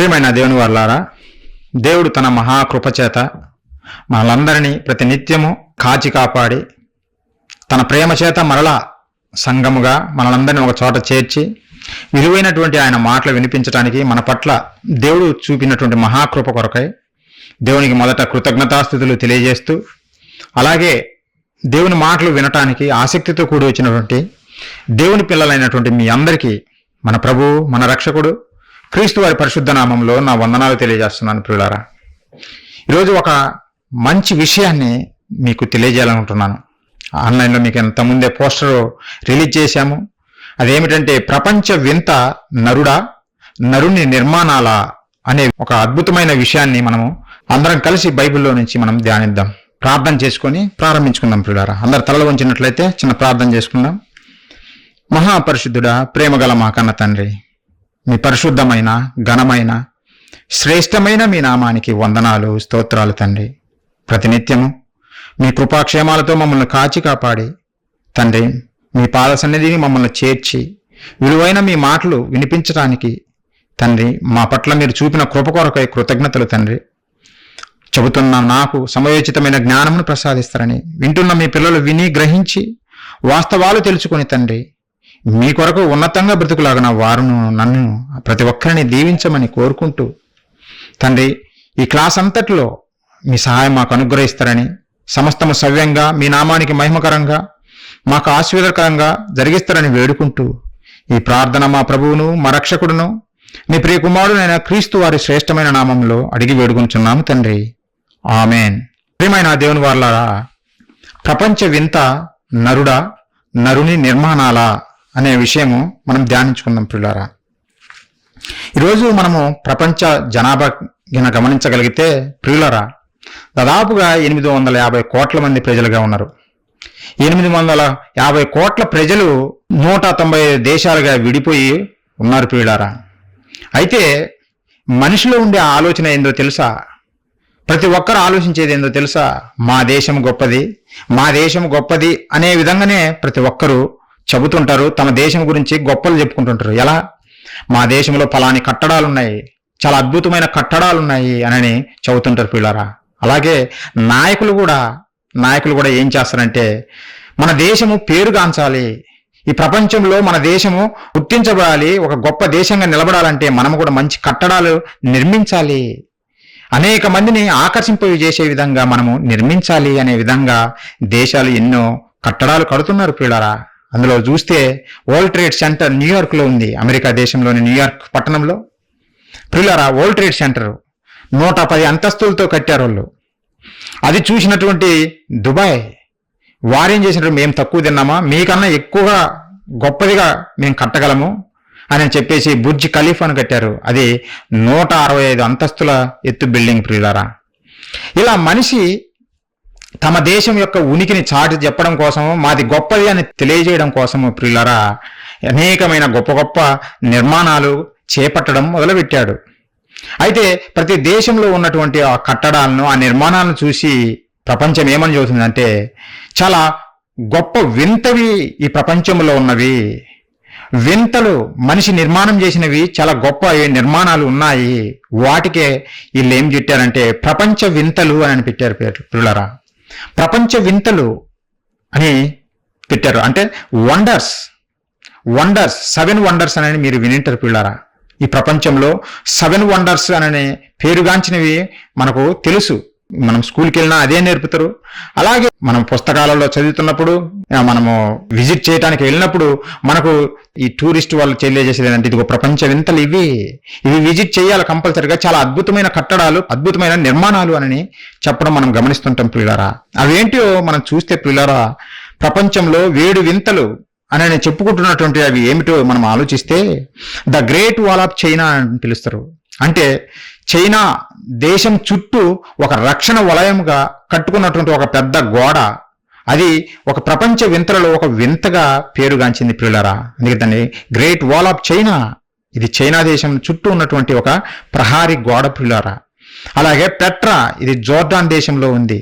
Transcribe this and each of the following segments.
ప్రియమైన దేవుని వారలారా, దేవుడు తన మహాకృపచేత మనలందరినీ ప్రతినిత్యము కాచి కాపాడి తన ప్రేమ చేత మరలా సంఘముగా మనలందరినీ ఒక చోట చేర్చి విలువైనటువంటి ఆయన మాటలు వినిపించడానికి మన పట్ల దేవుడు చూపినటువంటి మహాకృప కొరకై దేవునికి మొదట కృతజ్ఞతాస్థుతులు తెలియజేస్తూ, అలాగే దేవుని మాటలు వినటానికి ఆసక్తితో కూడి వచ్చినటువంటి దేవుని పిల్లలైనటువంటి మీ అందరికీ మన ప్రభువు, మన రక్షకుడు క్రీస్తు వారి పరిశుద్ధ నామంలో నా వందనాలు తెలియజేస్తున్నాను. ప్రియులారా, ఈరోజు ఒక మంచి విషయాన్ని మీకు తెలియజేయాలనుకుంటున్నాను. ఆన్లైన్లో మీకు ఇంతకుముందే పోస్టర్ రిలీజ్ చేశాము. అదేమిటంటే ప్రపంచ వింత నరుడా, నరుని నిర్మాణాల అనే ఒక అద్భుతమైన విషయాన్ని మనము అందరం కలిసి బైబిల్లో నుంచి మనం ధ్యానిద్దాం. ప్రార్థన చేసుకొని ప్రారంభించుకుందాం. ప్రియులారా, అందరు తలలు వంచినట్లయితే చిన్న ప్రార్థన చేసుకుందాం. మహాపరిశుద్ధుడా, ప్రేమగల మా కన్న తండ్రి, మీ పరిశుద్ధమైన ఘనమైన శ్రేష్టమైన మీ నామానికి వందనాలు, స్తోత్రాలు తండ్రి. ప్రతినిత్యము మీ కృపాక్షేమాలతో మమ్మల్ని కాచి కాపాడి తండ్రి, మీ పాద సన్నిధిని మమ్మల్ని చేర్చి విలువైన మీ మాటలు వినిపించడానికి తండ్రి మా పట్ల మీరు చూపిన కృప కొరకై కృతజ్ఞతలు తండ్రి. చెబుతున్న నాకు సమయోచితమైన జ్ఞానమును ప్రసాదిస్తారని, వింటున్న మీ పిల్లలు విని గ్రహించి వాస్తవాలు తెలుసుకుని తండ్రి మీ కొరకు ఉన్నతంగా బ్రతుకులాగిన వారును నన్ను ప్రతి ఒక్కరిని దీవించమని కోరుకుంటూ తండ్రి, ఈ క్లాస్ అంతట్లో మీ సహాయం మాకు అనుగ్రహిస్తారని, సమస్తము సవ్యంగా మీ నామానికి మహిమకరంగా మాకు ఆశీర్వాదకరంగా జరిగిస్తారని వేడుకుంటూ ఈ ప్రార్థన మా ప్రభువును మా రక్షకుడును నీ ప్రియ కుమారుడైన క్రీస్తు వారి శ్రేష్టమైన నామంలో అడిగి వేడుకుంటున్నాము తండ్రి, ఆమెన్. ప్రియమైన దేవుని వారలారా, ప్రపంచ వింత నరుడా, నరుని నిర్మాణాల అనే విషయము మనం ధ్యానించుకుందాం. ప్రియులారా, ఈరోజు మనము ప్రపంచ జనాభా గమనించగలిగితే ప్రియులారా, దాదాపుగా 850 కోట్ల మంది ప్రజలుగా ఉన్నారు. 850 కోట్ల ప్రజలు 190 దేశాలుగా విడిపోయి ఉన్నారు. ప్రియులారా, అయితే మనిషిలో ఉండే ఆలోచన ఏందో తెలుసా? ప్రతి ఒక్కరు ఆలోచించేది ఏందో తెలుసా? మా దేశం గొప్పది, మా దేశం గొప్పది అనే విధంగానే ప్రతి ఒక్కరూ చెబుతుంటారు. తమ దేశం గురించి గొప్పలు చెప్పుకుంటుంటారు. ఎలా? మా దేశంలో ఫలాని కట్టడాలు ఉన్నాయి, చాలా అద్భుతమైన కట్టడాలు ఉన్నాయి అని చెబుతుంటారు పిల్లరా. అలాగే నాయకులు కూడా ఏం చేస్తారంటే, మన దేశము పేరుగాంచాలి, ఈ ప్రపంచంలో మన దేశము గుర్తించబడాలి, ఒక గొప్ప దేశంగా నిలబడాలంటే మనము కూడా మంచి కట్టడాలు నిర్మించాలి, అనేక మందిని ఆకర్షింపజేసే విధంగా మనము నిర్మించాలి అనే విధంగా దేశాలు ఎన్నో కట్టడాలు కడుతున్నారు పిల్లరా. అందులో చూస్తే వరల్డ్ ట్రేడ్ సెంటర్ న్యూయార్క్లో ఉంది, అమెరికా దేశంలోని న్యూయార్క్ పట్టణంలో. పిల్లరా, వరల్డ్ ట్రేడ్ సెంటర్ 110 అంతస్తులతో కట్టారు వాళ్ళు. అది చూసినటువంటి దుబాయ్ వారేం చేసినారు? మేము తక్కువ తిన్నామా, మీకన్నా ఎక్కువగా గొప్పదిగా మేము కట్టగలము అని చెప్పేసి బుర్జ్ ఖలీఫాను కట్టారు. అది 165 అంతస్తుల ఎత్తు బిల్డింగ్. ప్రియులారా, ఇలా మనిషి తమ దేశం యొక్క ఉనికిని చాటి చెప్పడం కోసము, మాది గొప్పది అని తెలియజేయడం కోసము ప్రియులారా అనేకమైన గొప్ప గొప్ప నిర్మాణాలు చేపట్టడం మొదలుపెట్టాడు. అయితే ప్రతి దేశంలో ఉన్నటువంటి ఆ కట్టడాలను, ఆ నిర్మాణాలను చూసి ప్రపంచం ఏమని చెబుతుందంటే, చాలా గొప్ప వింతవి ఈ ప్రపంచంలో ఉన్నవి, వింతలు మనిషి నిర్మాణం చేసినవి చాలా గొప్ప నిర్మాణాలు ఉన్నాయి, వాటికే వీళ్ళు ఏం పెట్టారంటే ప్రపంచ వింతలు అని పెట్టారు పిల్లరా. ప్రపంచ వింతలు అని పెట్టారు. అంటే వండర్స్ 7 వండర్స్ అని మీరు వినింటారు పిల్లారా. ఈ ప్రపంచంలో 7 వండర్స్ అనే పేరుగాంచినవి మనకు తెలుసు. మనం స్కూల్కి వెళ్ళినా అదే నేర్పుతారు. అలాగే మనం పుస్తకాలలో చదువుతున్నప్పుడు, మనము విజిట్ చేయడానికి వెళ్ళినప్పుడు మనకు ఈ టూరిస్ట్ వాళ్ళు తెలియజేసేది ఏంటంటే, ఇదిగో ప్రపంచ వింతలు ఇవి విజిట్ చేయాలి కంపల్సరీగా, చాలా అద్భుతమైన కట్టడాలు, అద్భుతమైన నిర్మాణాలు అని చెప్పడం మనం గమనిస్తుంటాం పిల్లారా. అవేంటో మనం చూస్తే పిల్లారా, ప్రపంచంలో 7 వింతలు అని చెప్పుకుంటున్నటువంటి అవి ఏమిటో మనం ఆలోచిస్తే, the great wall of China అని పిలుస్తారు. అంటే చైనా దేశం చుట్టూ ఒక రక్షణ వలయంగా కట్టుకున్నటువంటి ఒక పెద్ద గోడ, అది ఒక ప్రపంచ వింతలలో ఒక వింతగా పేరుగాంచింది పిల్లరా. అందుకే దాన్ని గ్రేట్ వాల్ ఆఫ్ చైనా, ఇది చైనా దేశం చుట్టూ ఉన్నటువంటి ఒక ప్రహారీ గోడ పిల్లరా. అలాగే పెట్రా, ఇది జోర్డాన్ దేశంలో ఉంది.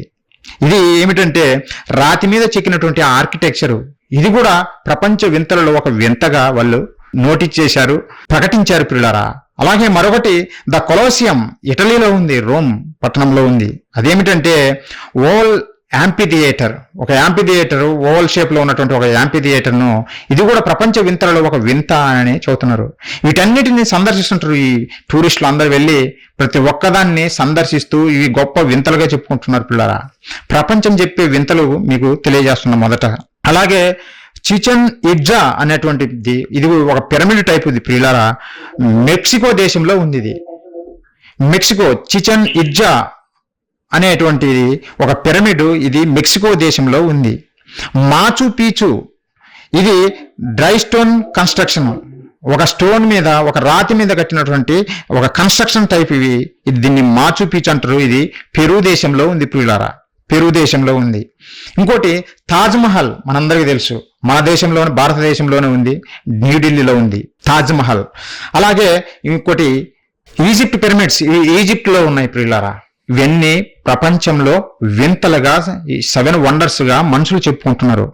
ఇది ఏమిటంటే రాతి మీద చెక్కినటువంటి ఆర్కిటెక్చరు, ఇది కూడా ప్రపంచ వింతలలో ఒక వింతగా వాళ్ళు నోటీస్ చేశారు, ప్రకటించారు పిల్లరా. అలాగే మరొకటి ద కొలోసియం ఇటలీలో ఉంది, రోమ్ పట్టణంలో ఉంది. అదేమిటంటే ఓల్ యాంపీ థియేటర్, ఒక యాంపీ థియేటర్, ఓవల్ షేప్ లో ఉన్నటువంటి ఒక యాంపీ థియేటర్ను, ఇది కూడా ప్రపంచ వింతలలో ఒక వింత అని చెబుతున్నారు. వీటన్నిటిని సందర్శిస్తుంటారు ఈ టూరిస్టులు అందరూ వెళ్ళి, ప్రతి ఒక్కదాన్ని సందర్శిస్తూ ఇవి గొప్ప వింతలుగా చెప్పుకుంటున్నారు పిల్లరా. ప్రపంచం చెప్పే వింతలు మీకు తెలియజేస్తున్నాం మొదట. అలాగే చిచెన్ ఇట్జా అనేటువంటిది, ఇది ఒక పిరమిడ్ టైప్ ఇది పిల్లరా, మెక్సికో దేశంలో ఉంది. ఇది మెక్సికో చిచెన్ ఇట్జా అనేటువంటి ఒక పిరమిడ్, ఇది మెక్సికో దేశంలో ఉంది. మాచు పీచు, ఇది డ్రై స్టోన్ కన్స్ట్రక్షన్, ఒక స్టోన్ మీద, ఒక రాతి మీద కట్టినటువంటి ఒక కన్స్ట్రక్షన్ టైప్ ఇది దీన్ని మాచు పీచు అంటారు. ఇది పెరు దేశంలో ఉంది ప్రియులారా, పెరు దేశంలో ఉంది. ఇంకోటి తాజ్ మహల్, మనందరికీ తెలుసు, మన దేశంలోనే, భారతదేశంలోనే ఉంది, న్యూఢిల్లీలో ఉంది తాజ్ మహల్. అలాగే ఇంకోటి ఈజిప్ట్ పిరమిడ్స్, ఇవి ఈజిప్ట్లో ఉన్నాయి ప్రియులారా. ఇవన్నీ ప్రపంచంలో వింతలుగా, ఈ 7 వండర్స్ గా మనుషులు చెప్పుకుంటున్నారు.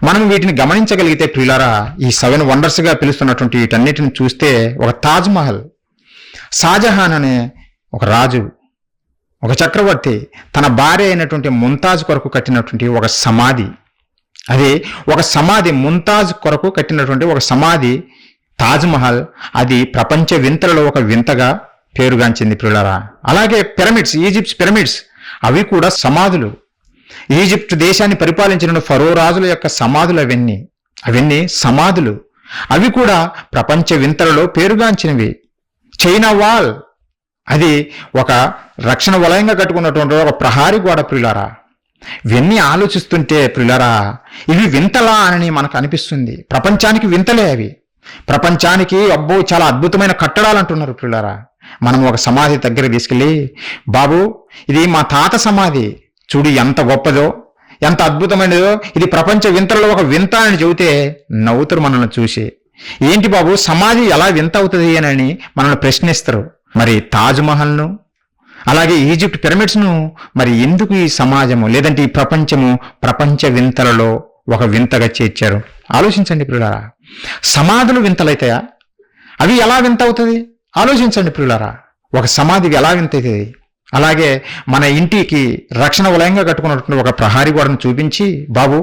మనం వీటిని గమనించగలిగితే ప్రియులారా, ఈ 7 వండర్స్ గా పిలుస్తున్నటువంటి వీటన్నిటిని చూస్తే, ఒక తాజ్ మహల్, షాజహాన్ అనే ఒక రాజు, ఒక చక్రవర్తి తన భార్య అయినటువంటి ముంతాజ్ కొరకు కట్టినటువంటి ఒక సమాధి, అది ఒక సమాధి, ముంతాజ్ కొరకు కట్టినటువంటి ఒక సమాధి తాజ్ మహల్, అది ప్రపంచ వింతలలో ఒక వింతగా పేరుగాంచింది ప్రియులారా. అలాగే పిరమిడ్స్, ఈజిప్ట్ పిరమిడ్స్, అవి కూడా సమాధులు. ఈజిప్ట్ దేశాన్ని పరిపాలించిన ఫరో రాజుల యొక్క సమాధులు అవన్నీ సమాధులు. అవి కూడా ప్రపంచ వింతలలో పేరుగాంచినవి. చైనా వాల్, అది ఒక రక్షణ వలయంగా కట్టుకున్నటువంటి ఒక ప్రహారీ గోడ ప్రియులారా. ఇవన్నీ ఆలోచిస్తుంటే ప్రియులారా, ఇవి వింతలా అని మనకు అనిపిస్తుంది. ప్రపంచానికి వింతలే అవి. ప్రపంచానికి అబ్బో చాలా అద్భుతమైన కట్టడాలు అంటున్నారు ప్రియులారా. మనం ఒక సమాధి దగ్గర తీసుకెళ్ళి, బాబు ఇది మా తాత సమాధి, చూడు ఎంత గొప్పదో, ఎంత అద్భుతమైనదో, ఇది ప్రపంచ వింతలలో ఒక వింత అని చెబితే నవ్వుతారు మనల్ని చూసి. ఏంటి బాబు సమాధి ఎలా వింత అవుతుంది అని మనల్ని ప్రశ్నిస్తారు. మరి తాజ్ మహల్ను, అలాగే ఈజిప్ట్ పిరమిడ్స్ను మరి ఎందుకు ఈ సమాజము లేదంటే ఈ ప్రపంచము ప్రపంచ వింతలలో ఒక వింతగా చేర్చారు? ఆలోచించండి ప్రియులారా. సమాధులు వింతలైతాయా? అవి ఎలా వింత అవుతుంది? ఆలోచించండి ప్రియులారా. ఒక సమాధి ఎలా వింత అవుతుంది? అలాగే మన ఇంటికి రక్షణ వలయంగా కట్టుకున్నటువంటి ఒక ప్రహారీ గోడను చూపించి, బాబు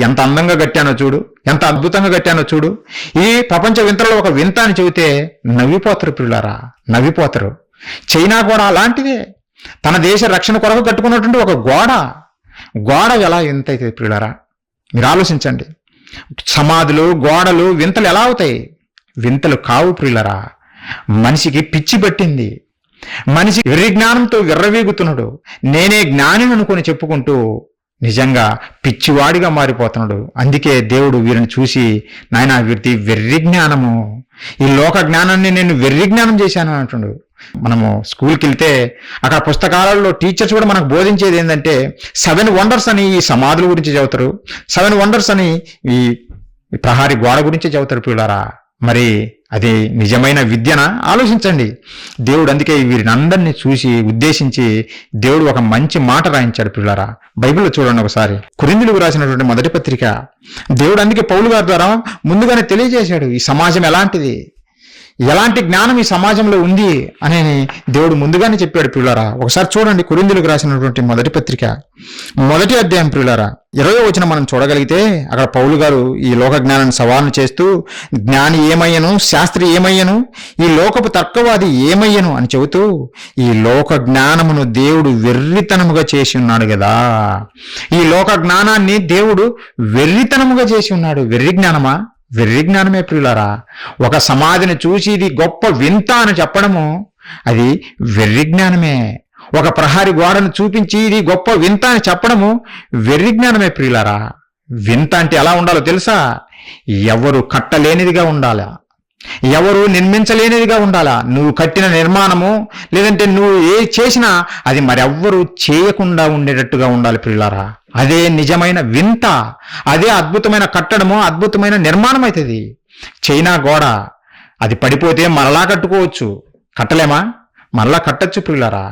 ఎంత అందంగా కట్టానో చూడు, ఎంత అద్భుతంగా కట్టానో చూడు, ఈ ప్రపంచ వింతలలో ఒక వింత అని చెబితే నవ్విపోతారు ప్రియులారా, నవ్విపోతారు. చైనా కూడా అలాంటిదే, తన దేశ రక్షణ కొరకు కట్టుకున్నటువంటి ఒక గోడ ఎలా వింత అవుతుంది ప్రియులారా? మీరు ఆలోచించండి. సమాధులు, గోడలు వింతలు ఎలా అవుతాయి? వింతలు కావు ప్రియులారా. మనిషికి పిచ్చి పట్టింది, మనిషి వెర్రి జ్ఞానంతో విర్రవీగుతున్నాడు. నేనే జ్ఞాని అనుకుని చెప్పుకుంటూ నిజంగా పిచ్చివాడిగా మారిపోతున్నాడు. అందుకే దేవుడు వీరిని చూసి, నాయనా వీరిది వెర్రి జ్ఞానము, ఈ లోక జ్ఞానాన్ని నేను వెర్రి జ్ఞానం చేశాను అంటున్నాడు. మనము స్కూల్కి వెళ్తే అక్కడ పుస్తకాలలో టీచర్స్ కూడా మనకు బోధించేది ఏంటంటే 7 వండర్స్ అని ఈ సమాధుల గురించి చెబుతారు, 7 వండర్స్ అని ఈ ప్రహారీ గోడ గురించి చెబుతారు పిల్లారా. మరి అది నిజమైన విద్యనా? ఆలోచించండి. దేవుడు అందుకే వీరిని అందరినీ చూసి ఉద్దేశించి దేవుడు ఒక మంచి మాట రాయించాడు పిల్లారా. బైబిల్లో చూడండి ఒకసారి, కొరింథీయులకు రాసినటువంటి మొదటి పత్రిక. దేవుడు అందుకే పౌలు గారి ద్వారా ముందుగానే తెలియజేశాడు ఈ సమాజం ఎలాంటిది, ఎలాంటి జ్ఞానం ఈ సమాజంలో ఉంది అని దేవుడు ముందుగానే చెప్పాడు ప్రియులారా. ఒకసారి చూడండి కొరింథీయులకు రాసినటువంటి మొదటి పత్రిక 1వ అధ్యాయం ప్రియులారా 20వ వచనం మనం చూడగలిగితే, అక్కడ పౌలు గారు ఈ లోక జ్ఞానాన్ని సవాలు చేస్తూ, జ్ఞాని ఏమయ్యను, శాస్త్రి ఏమయ్యను, ఈ లోకపు తర్కవాది ఏమయ్యను అని చెబుతూ, ఈ లోక జ్ఞానమును దేవుడు వెర్రితనముగా చేసి ఉన్నాడు కదా. ఈ లోక జ్ఞానాన్ని దేవుడు వెర్రితనముగా చేసి ఉన్నాడు. వెర్రి జ్ఞానమా? వెర్రి జ్ఞానమే ప్రియులారా. ఒక సమాధిని చూసి ఇది గొప్ప వింత అని చెప్పడము అది వెర్రి జ్ఞానమే. ఒక ప్రహారీ గోడను చూపించి ఇది గొప్ప వింత అని చెప్పడము వెర్రి జ్ఞానమే ప్రియులారా. వింత అంటే ఎలా ఉండాలో తెలుసా? ఎవరు కట్టలేనిదిగా ఉండాలా, ఎవరు నిర్మించలేనిదిగా ఉండాలా. నువ్వు కట్టిన నిర్మాణము లేదంటే నువ్వు ఏ చేసినా అది మరెవ్వరూ చేయకుండా ఉండేటట్టుగా ఉండాలి ప్రియులారా. అదే నిజమైన వింత, అదే అద్భుతమైన కట్టడము, అద్భుతమైన నిర్మాణం అవుతుంది. చైనా గోడ అది పడిపోతే మరలా కట్టుకోవచ్చు, కట్టలేమా? మరలా కట్టచ్చు ప్రియులారా.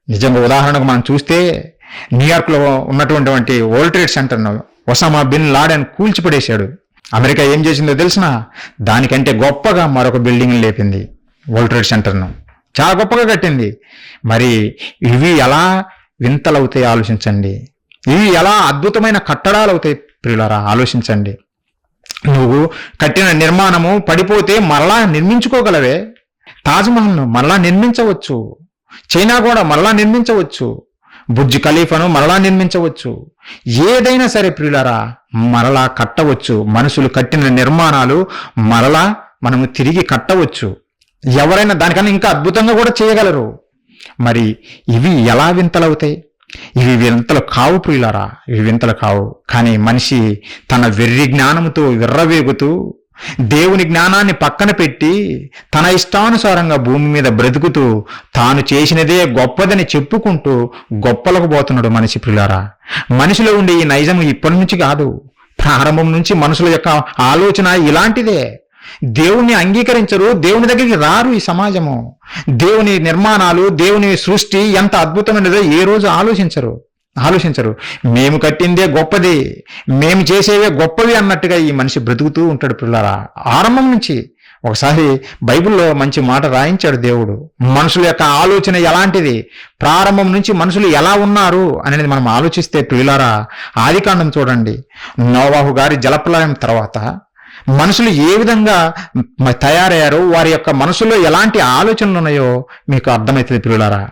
నిజంగా ఉదాహరణకు మనం చూస్తే న్యూయార్క్లో ఉన్నటువంటి వరల్డ్ ట్రేడ్ సెంటర్ను ఒసామా బిన్ లాడెన్ కూల్చిపడేశాడు. అమెరికా ఏం చేసిందో తెలిసినా దానికంటే గొప్పగా మరొక బిల్డింగ్ లేపింది. వరల్డ్ ట్రేడ్ సెంటర్ను చాలా గొప్పగా కట్టింది. మరి ఇవి ఎలా వింతలవుతాయి ఆలోచించండి. ఇవి ఎలా అద్భుతమైన కట్టడాలు అవుతాయి ప్రియులారా, ఆలోచించండి. నువ్వు కట్టిన నిర్మాణము పడిపోతే మరలా నిర్మించుకోగలవే. తాజ్మహల్ను మరలా నిర్మించవచ్చు, చైనా కూడా మరలా నిర్మించవచ్చు, బుర్జ్ ఖలీఫాను మరలా నిర్మించవచ్చు. ఏదైనా సరే ప్రియులారా మరలా కట్టవచ్చు. మనుషులు కట్టిన నిర్మాణాలు మరలా మనము తిరిగి కట్టవచ్చు. ఎవరైనా దానికన్నా ఇంకా అద్భుతంగా కూడా చేయగలరు. మరి ఇవి ఎలా వింతలవుతాయి? ఇవి వింతలు కావు ప్రియులారా, ఇవి వింతలు కావు. కానీ మనిషి తన వెర్రి జ్ఞానముతో విర్రవేగుతూ దేవుని జ్ఞానాన్ని పక్కన పెట్టి తన ఇష్టానుసారంగా భూమి మీద బ్రతుకుతూ తాను చేసినదే గొప్పదని చెప్పుకుంటూ గొప్పలకు పోతున్నాడు మనిషి ప్రియులారా. మనిషిలో ఉండే ఈ నైజం ఇప్పటి నుంచి కాదు, ప్రారంభం నుంచి మనుషుల యొక్క ఆలోచన ఇలాంటిదే. దేవుణ్ణి అంగీకరించరు, దేవుని దగ్గరికి రారు. ఈ సమాజము దేవుని నిర్మాణాలు, దేవుని సృష్టి ఎంత అద్భుతమైనదో ఏ రోజు ఆలోచించరు. మేము కట్టిందే గొప్పది, మేము చేసేవే గొప్పవి అన్నట్టుగా ఈ మనిషి బ్రతుకుతూ ఉంటాడు పిల్లరా. ఆరంభం నుంచి ఒకసారి బైబిల్లో మంచి మాట రాయించాడు దేవుడు. మనుషుల యొక్క ఆలోచన ఎలాంటిది, ప్రారంభం నుంచి మనుషులు ఎలా ఉన్నారు అనేది మనం ఆలోచిస్తే ప్రియులారా, ఆదికాండం చూడండి. నోవాహు గారి జలప్రలయం తర్వాత మనుషులు ఏ విధంగా తయారయ్యారో, వారి యొక్క మనసులో ఎలాంటి ఆలోచనలు ఉన్నాయో మీకు అర్థమవుతుంది ప్రియులారా.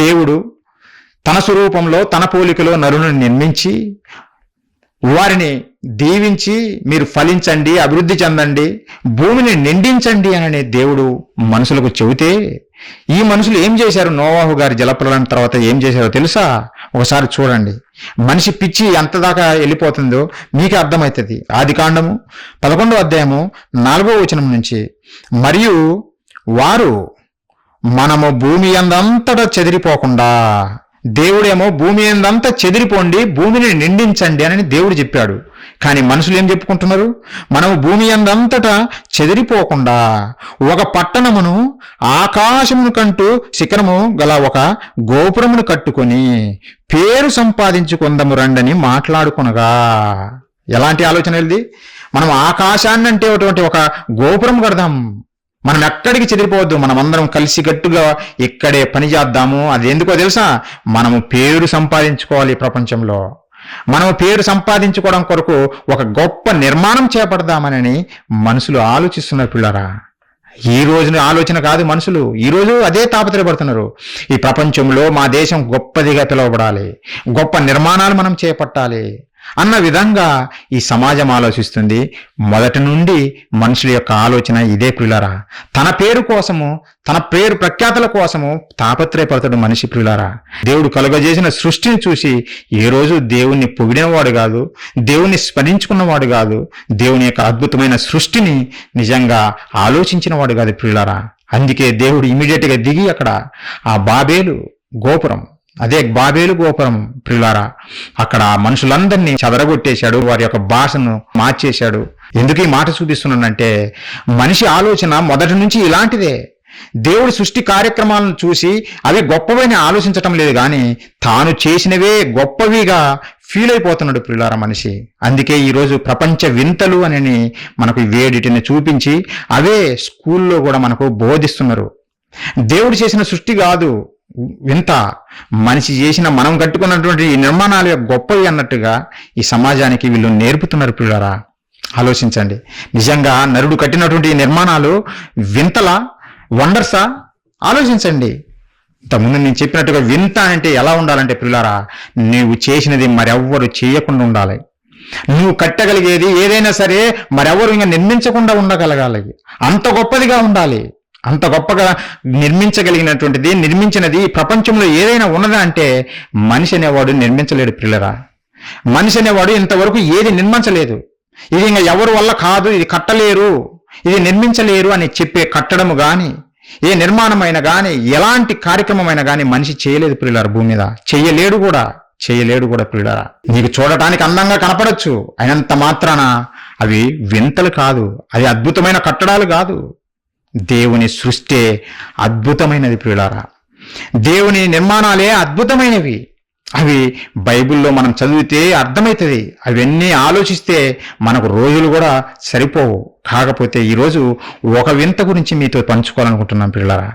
దేవుడు తన స్వరూపంలో తన పోలికలో నరులను నిర్మించి వారిని దీవించి మీరు ఫలించండి, అభివృద్ధి చెందండి, భూమిని నిండించండి అని దేవుడు మనుషులకు చెబితే ఈ మనుషులు ఏం చేశారు? నోవాహు గారి జలప్రలయం తర్వాత ఏం చేశారో తెలుసా? ఒకసారి చూడండి. మనిషి పిచ్చి ఎంత దాకా వెళ్ళిపోతుందో మీకు అర్థమవుతుంది. ఆదికాండము 11వ అధ్యాయము 4వ వచనం నుంచి, మరియు వారు మనము భూమి అందంతటా చెదిరిపోకుండా, దేవుడేమో భూమి అందంతా చెదిరిపోండి, భూమిని నిండించండి అని దేవుడు చెప్పాడు. కానీ మనుషులు ఏం చెప్పుకుంటున్నారు? మనము భూమి అందంతటా చెదిరిపోకుండా ఒక పట్టణమును ఆకాశమును కంటూ శిఖరము గల ఒక గోపురమును కట్టుకొని పేరు సంపాదించుకుందము రండని మాట్లాడుకొనగా. ఎలాంటి ఆలోచన ఇది? మనం ఆకాశాన్ని అంటే ఒక గోపురం కడదాం, మనం ఎక్కడికి చెదిరిపోవద్దు, మనమందరం కలిసి గట్టుగా ఇక్కడే పని చేద్దాము. అది ఎందుకో తెలుసా? మనము పేరు సంపాదించుకోవాలి ప్రపంచంలో. మనము పేరు సంపాదించుకోవడం కొరకు ఒక గొప్ప నిర్మాణం చేపడదామని మనుషులు ఆలోచిస్తున్నారు పిల్లరా. ఈ రోజున ఆలోచన కాదు మనుషులు, ఈ రోజు అదే తాపత్రయపడుతున్నారు. ఈ ప్రపంచంలో మా దేశం గొప్పదిగా పిలువబడాలి, గొప్ప నిర్మాణాలు మనం చేపట్టాలి అన్న విధంగా ఈ సమాజం ఆలోచిస్తుంది. మొదటి నుండి మనుషుల యొక్క ఆలోచన ఇదే ప్రియులారా. తన పేరు కోసము, తన పేరు ప్రఖ్యాతల కోసము తాపత్రయపడతాడు మనిషి ప్రియులారా. దేవుడు కలుగజేసిన సృష్టిని చూసి ఏ రోజు దేవుణ్ణి పొగిడినవాడు కాదు, దేవుణ్ణి స్మరించుకున్నవాడు కాదు, దేవుని యొక్క అద్భుతమైన సృష్టిని నిజంగా ఆలోచించిన వాడు కాదు ప్రియులారా. అందుకే దేవుడు ఇమీడియట్గా దిగి అక్కడ ఆ బాబేలు గోపురం, అదే బాబేలు గోపురం ప్రియులారా, అక్కడ మనుషులందరినీ చెదరగొట్టేశాడు, వారి యొక్క భాషను మార్చేశాడు. ఎందుకు ఈ మాట చూపిస్తున్నానంటే మనిషి ఆలోచన మొదటి నుంచి ఇలాంటిదే. దేవుడి సృష్టి కార్యక్రమాలను చూసి అవి గొప్పవని ఆలోచించటం లేదు, కానీ తాను చేసినవే గొప్పవిగా ఫీల్ అయిపోతున్నాడు ప్రియులారా మనిషి. అందుకే ఈరోజు ప్రపంచ వింతలు అని మనకు వేడిటిని చూపించి అవే స్కూల్లో కూడా మనకు బోధిస్తున్నారు. దేవుడు చేసిన సృష్టి కాదు వింత, మనిషి చేసిన మనం కట్టుకున్నటువంటి ఈ నిర్మాణాలు గొప్పవి అన్నట్టుగా ఈ సమాజానికి వీళ్ళు నేర్పుతున్నారు పిల్లరా. ఆలోచించండి, నిజంగా నరుడు కట్టినటువంటి ఈ నిర్మాణాలు వింతలా, వండర్సా? ఆలోచించండి. ఇంతకుముందు నేను చెప్పినట్టుగా వింత అంటే ఎలా ఉండాలంటే పిల్లరా, నీవు చేసినది మరెవ్వరు చేయకుండా ఉండాలి. నువ్వు కట్టగలిగేది ఏదైనా సరే మరెవరు ఇంకా నిర్మించకుండా ఉండగలగాలి, అంత గొప్పదిగా ఉండాలి. అంత గొప్పగా నిర్మించగలిగినటువంటిది, నిర్మించినది ప్రపంచంలో ఏదైనా ఉన్నదా అంటే మనిషి అనేవాడు నిర్మించలేడు పిల్లరా. మనిషి అనేవాడు ఇంతవరకు ఏది నిర్మించలేదు. ఇది ఇంకా ఎవరి వల్ల కాదు, ఇది కట్టలేరు, ఇది నిర్మించలేరు అని చెప్పే కట్టడము కానీ, ఏ నిర్మాణమైనా కానీ, ఎలాంటి కార్యక్రమమైనా కానీ మనిషి చేయలేదు పిల్లరా. భూమి మీద చేయలేడు కూడా పిల్లరా. నీకు చూడటానికి అందంగా కనపడచ్చు, అయినంత మాత్రాన అవి వింతలు కాదు, అవి అద్భుతమైన కట్టడాలు కాదు. దేవుని సృష్టి అద్భుతమైనది ప్రియులారా. దేవుని నిర్మాణాలే అద్భుతమైనవి. అవి బైబిల్లో మనం చదివితే అర్థమవుతుంది. అవన్నీ ఆలోచిస్తే మనకు రోజులు కూడా సరిపోవు. కాకపోతే ఈరోజు ఒక వింత గురించి మీతో పంచుకోవాలనుకుంటున్నాం పిల్లరా.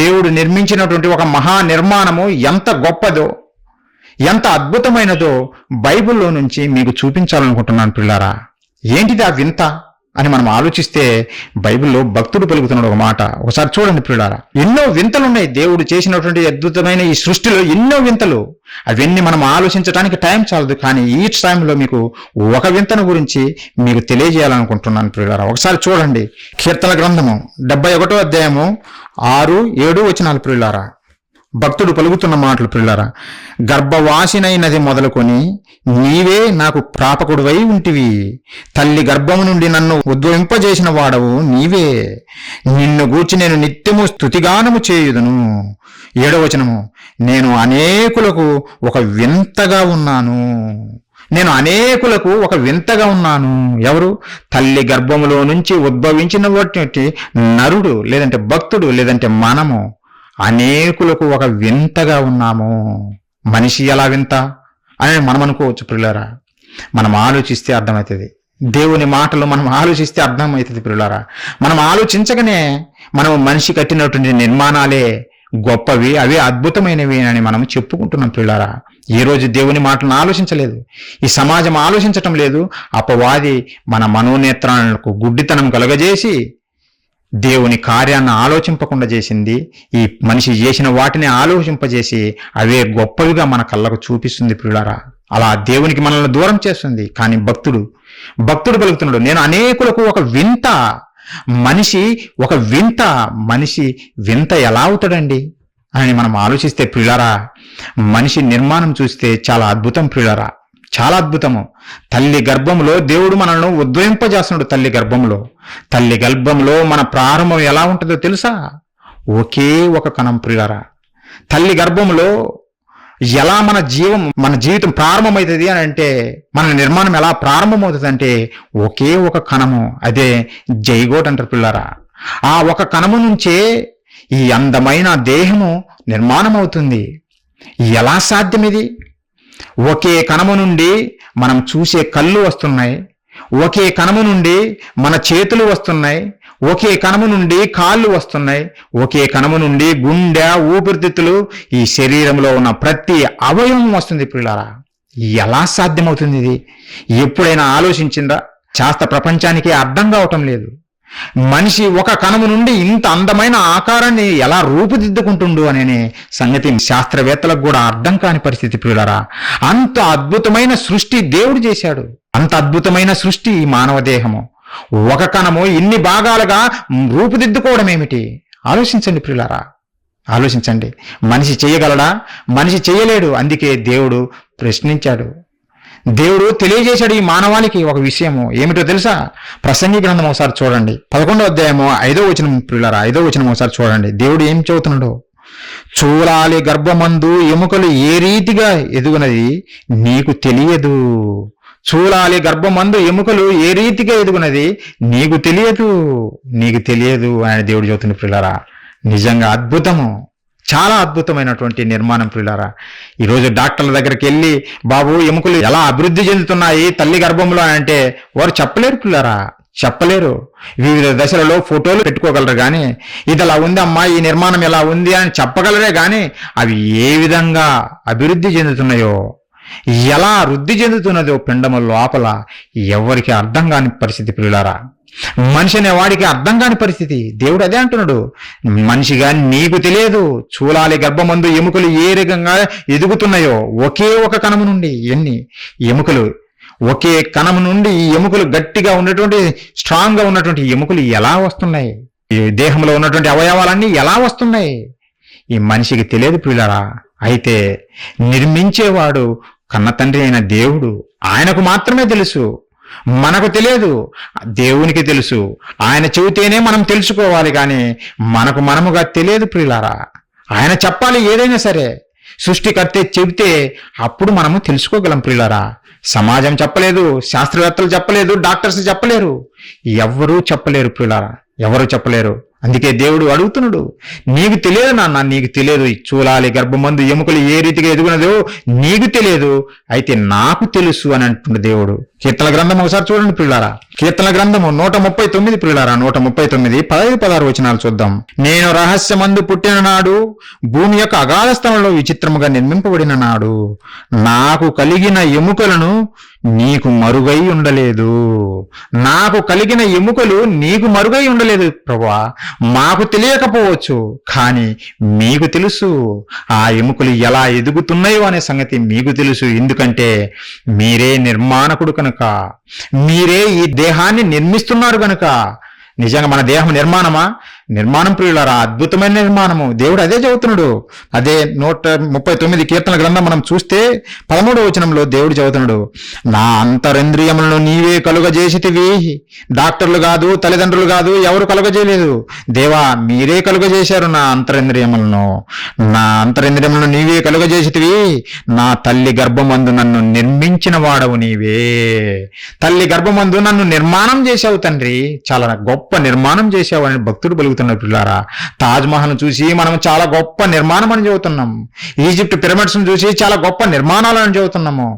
దేవుడు నిర్మించినటువంటి ఒక మహా నిర్మాణము ఎంత గొప్పదో, ఎంత అద్భుతమైనదో బైబిల్లో నుంచి మీకు చూపించాలనుకుంటున్నాను పిల్లారా. ఏంటిది ఆ వింత అని మనం ఆలోచిస్తే బైబిల్లో భక్తుడు పలుకుతున్నాడు ఒక మాట. ఒకసారి చూడండి పిల్లారా. ఎన్నో వింతలు ఉన్నాయి దేవుడు చేసినటువంటి అద్భుతమైన ఈ సృష్టిలో, ఎన్నో వింతలు. అవన్నీ మనం ఆలోచించడానికి టైం చాలదు. కానీ ఈ టైంలో మీకు ఒక వింతను గురించి మీకు తెలియజేయాలనుకుంటున్నాను పిల్లారా. ఒకసారి చూడండి, కీర్తన గ్రంథము 71వ అధ్యాయము 6, 7 వచనాలు పిల్లారా. భక్తుడు పలుకుతున్న మాటలు పిల్లారా. గర్భవాసినైనది మొదలుకొని నీవే నాకు ప్రాపకుడివై ఉంటివి, తల్లి గర్భము నుండి నన్ను ఉద్భవింపజేసిన వాడవు నీవే, నిన్ను గూర్చి నేను నిత్యము స్తుతిగానము చేయుదును. 7వ వచనము, నేను అనేకులకు ఒక వింతగా ఉన్నాను. నేను అనేకులకు ఒక వింతగా ఉన్నాను. ఎవరు? తల్లి గర్భములో నుంచి ఉద్భవించినటువంటి నరుడు, లేదంటే భక్తుడు, లేదంటే మనము అనేకులకు ఒక వింతగా ఉన్నాము. మనిషి ఎలా వింత అని మనం అనుకోవచ్చు పిల్లారా. మనం ఆలోచిస్తే అర్థమవుతుంది. దేవుని మాటలు మనం ఆలోచిస్తే అర్థమవుతుంది పిల్లారా. మనం ఆలోచించగానే మనం మనిషి కట్టినటువంటి నిర్మాణాలే గొప్పవి, అవే అద్భుతమైనవి అని మనం చెప్పుకుంటున్నాం పిల్లారా. ఈ రోజు దేవుని మాటలను ఆలోచించలేదు, ఈ సమాజం ఆలోచించటం లేదు. అపవాది మన మనోనేత్రాలకు గుడ్డితనం కలుగజేసి దేవుని కార్యాన్ని ఆలోచింపకుండా చేసింది. ఈ మనిషి చేసిన వాటిని ఆలోచింపజేసి అవే గొప్పవిగా మన కళ్ళకు చూపిస్తుంది పిల్లారా. అలా దేవునికి మనల్ని దూరం చేస్తుంది. కానీ భక్తుడు పలుకుతున్నాడు, నేను అనేకులకు ఒక వింత. మనిషి ఒక వింత. మనిషి వింత ఎలా అవుతాడండి అని మనం ఆలోచిస్తే పిల్లారా, మనిషి నిర్మాణం చూస్తే చాలా అద్భుతం పిల్లారా, చాలా అద్భుతము. తల్లి గర్భంలో దేవుడు మనల్ని ఉద్భవింపజేస్తున్నాడు. తల్లి గర్భంలో మన ప్రారంభం ఎలా ఉంటుందో తెలుసా? ఒకే ఒక కణం ప్రియులారా. తల్లి గర్భంలో ఎలా మన జీవితం ప్రారంభమవుతుంది అని అంటే, మన నిర్మాణం ఎలా ప్రారంభమవుతుంది అంటే ఒకే ఒక కణము, అదే జైగోట్ అంటారు పిల్లారా. ఆ ఒక కణము నుంచే ఈ అందమైన దేహము నిర్మాణం అవుతుంది. ఎలా సాధ్యం ఇది? ఒకే కణము నుండి మనం చూసే కళ్ళు వస్తున్నాయి, ఒకే కణము నుండి మన చేతులు వస్తున్నాయి, ఒకే కణము నుండి కాళ్ళు వస్తున్నాయి, ఒకే కణము నుండి గుండె, ఊపిరితిత్తులు, ఈ శరీరంలో ఉన్న ప్రతి అవయవం వస్తుంది పిల్లారా. ఎలా సాధ్యమవుతుంది ఇది? ఎప్పుడైనా ఆలోచించిందా? శాస్త్ర ప్రపంచానికి అర్థం కావటం లేదు. మనిషి ఒక కణము నుండి ఇంత అందమైన ఆకారాన్ని ఎలా రూపుదిద్దుకుంటుండు అనే సంగతి శాస్త్రవేత్తలకు కూడా అర్థం కాని పరిస్థితి పిల్లారా. అంత అద్భుతమైన సృష్టి దేవుడు చేశాడు. అంత అద్భుతమైన సృష్టి ఈ మానవ దేహము. ఒక కణము ఇన్ని భాగాలుగా రూపుదిద్దుకోవడం ఏమిటి? ఆలోచించండి పిల్లారా, ఆలోచించండి. మనిషి చేయగలడా? మనిషి చేయలేడు. అందుకే దేవుడు ప్రశ్నించాడు. దేవుడు తెలియజేశాడు ఈ మానవాళికి ఒక విషయము. ఏమిటో తెలుసా? ప్రసంగి గ్రంథం ఒకసారి చూడండి, 11వ అధ్యాయము 5వ వచనం పిల్లారా. 5వ వచనం ఒకసారి చూడండి. దేవుడు ఏం చెబుతున్నాడు? చూలాలి గర్భమందు ఎముకలు ఏ రీతిగా ఎదుగునది నీకు తెలియదు. చూలాలి గర్భమందు ఎముకలు ఏ రీతిగా ఎదుగునది నీకు తెలియదు అని దేవుడు చెబుతుంది పిల్లారా. నిజంగా అద్భుతము, చాలా అద్భుతమైనటువంటి నిర్మాణం పిల్లారా. ఈరోజు డాక్టర్ల దగ్గరికి వెళ్ళి, బాబు ఎముకలు ఎలా అభివృద్ధి చెందుతున్నాయి తల్లి గర్భంలో అంటే వారు చెప్పలేరు పిల్లారా, చెప్పలేరు. వివిధ దశలలో ఫోటోలు పెట్టుకోగలరు కానీ ఇది అలా ఉంది అమ్మా, ఈ నిర్మాణం ఎలా ఉంది అని చెప్పగలరే కానీ అవి ఏ విధంగా అభివృద్ధి చెందుతున్నాయో, ఎలా వృద్ధి చెందుతున్నదో పిండము లోపల ఎవరికి అర్థం కాని పరిస్థితి పిల్లారా. మనిషి అనే వాడికి అర్థం కాని పరిస్థితి. దేవుడు అదే అంటున్నాడు, మనిషిగా నీకు తెలియదు. చూలాలి గర్భమందు ఎముకలు ఏ రకంగా ఎదుగుతున్నాయో, ఒకే ఒక కణము నుండి ఎన్ని ఎముకలు, ఒకే కణము నుండి ఈ ఎముకలు గట్టిగా ఉన్నటువంటి స్ట్రాంగ్ గా ఉన్నటువంటి ఎముకలు ఎలా వస్తున్నాయి, ఈ దేహంలో ఉన్నటువంటి అవయవాలన్నీ ఎలా వస్తున్నాయి, ఈ మనిషికి తెలియదు పిల్లారా. అయితే నిర్మించేవాడు కన్న తండ్రి అయిన దేవుడు, ఆయనకు మాత్రమే తెలుసు, మనకు తెలియదు, దేవునికి తెలుసు. ఆయన చెబితేనే మనం తెలుసుకోవాలి కానీ మనముగా తెలియదు ప్రియులారా. ఆయన చెప్పాలి ఏదైనా సరే, సృష్టికర్తే చెబితే అప్పుడు మనము తెలుసుకోగలం ప్రియులారా. సమాజం చెప్పలేదు, శాస్త్రవేత్తలు చెప్పలేదు, డాక్టర్స్ చెప్పలేరు, ఎవ్వరూ చెప్పలేరు ప్రియులారా, ఎవరు చెప్పలేరు. అందుకే దేవుడు అడుగుతున్నాడు, నీకు తెలియదు నాన్న, నీకు తెలియదు చూలాలి గర్భమందు ఎముకలు ఏ రీతిగా ఎదుగునదో నీకు తెలియదు, అయితే నాకు తెలుసు అని అంటున్న దేవుడు. కీర్తన గ్రంథం ఒకసారి చూడండి ప్రియులారా, కీర్తన గ్రంథము 139 ప్రియులారా, 139 15-16 వచనాలు చూద్దాం. నేను రహస్యమందు పుట్టిన నాడు, భూమి యొక్క అగాధ స్థలంలో విచిత్రముగా నిర్మింపబడిన నాడు, నాకు కలిగిన ఎముకలను నీకు మరుగై ఉండలేదు. నాకు కలిగిన ఎముకలు నీకు మరుగై ఉండలేదు ప్రభువా. మాకు తెలియకపోవచ్చు, కానీ మీకు తెలుసు. ఆ ఎముకలు ఎలా ఎదుగుతున్నాయో అనే సంగతి మీకు తెలుసు. ఎందుకంటే మీరే నిర్మాణకుడు కనుక, మీరే ఈ దేహాన్ని నిర్మిస్తున్నారు కనుక. నిజంగా మన దేహం నిర్మాణం ప్రియులారా, అద్భుతమైన నిర్మాణము. దేవుడు అదే చెబుతున్నాడు. అదే 139 కీర్తన గ్రంథం మనం చూస్తే 13వ వచనంలో దేవుడు చెబుతున్నాడు, నా అంతరింద్రియములను నీవే కలుగజేసితివి. డాక్టర్లు కాదు, తల్లిదండ్రులు కాదు, ఎవరు కలుగజేయలేదు. దేవా మీరే కలుగజేశారు నా అంతరింద్రియములను నీవే కలుగజేసితివి. నా తల్లి గర్భమందు నన్ను నిర్మించిన వాడవు నీవే. తల్లి గర్భమందు నన్ను నిర్మాణం చేశావు తండ్రి, చాలా గొప్ప నిర్మాణం చేశావు అని భక్తుడు పలుకుతున్నారు పిల్లారా. తాజ్ మహల్ చూసి మనం చాలా గొప్ప నిర్మాణం అని చెబుతున్నాం. ఈజిప్ట్ పిరమిడ్స్ చూసి చాలా గొప్ప నిర్మాణాలని చెబుతున్నాము.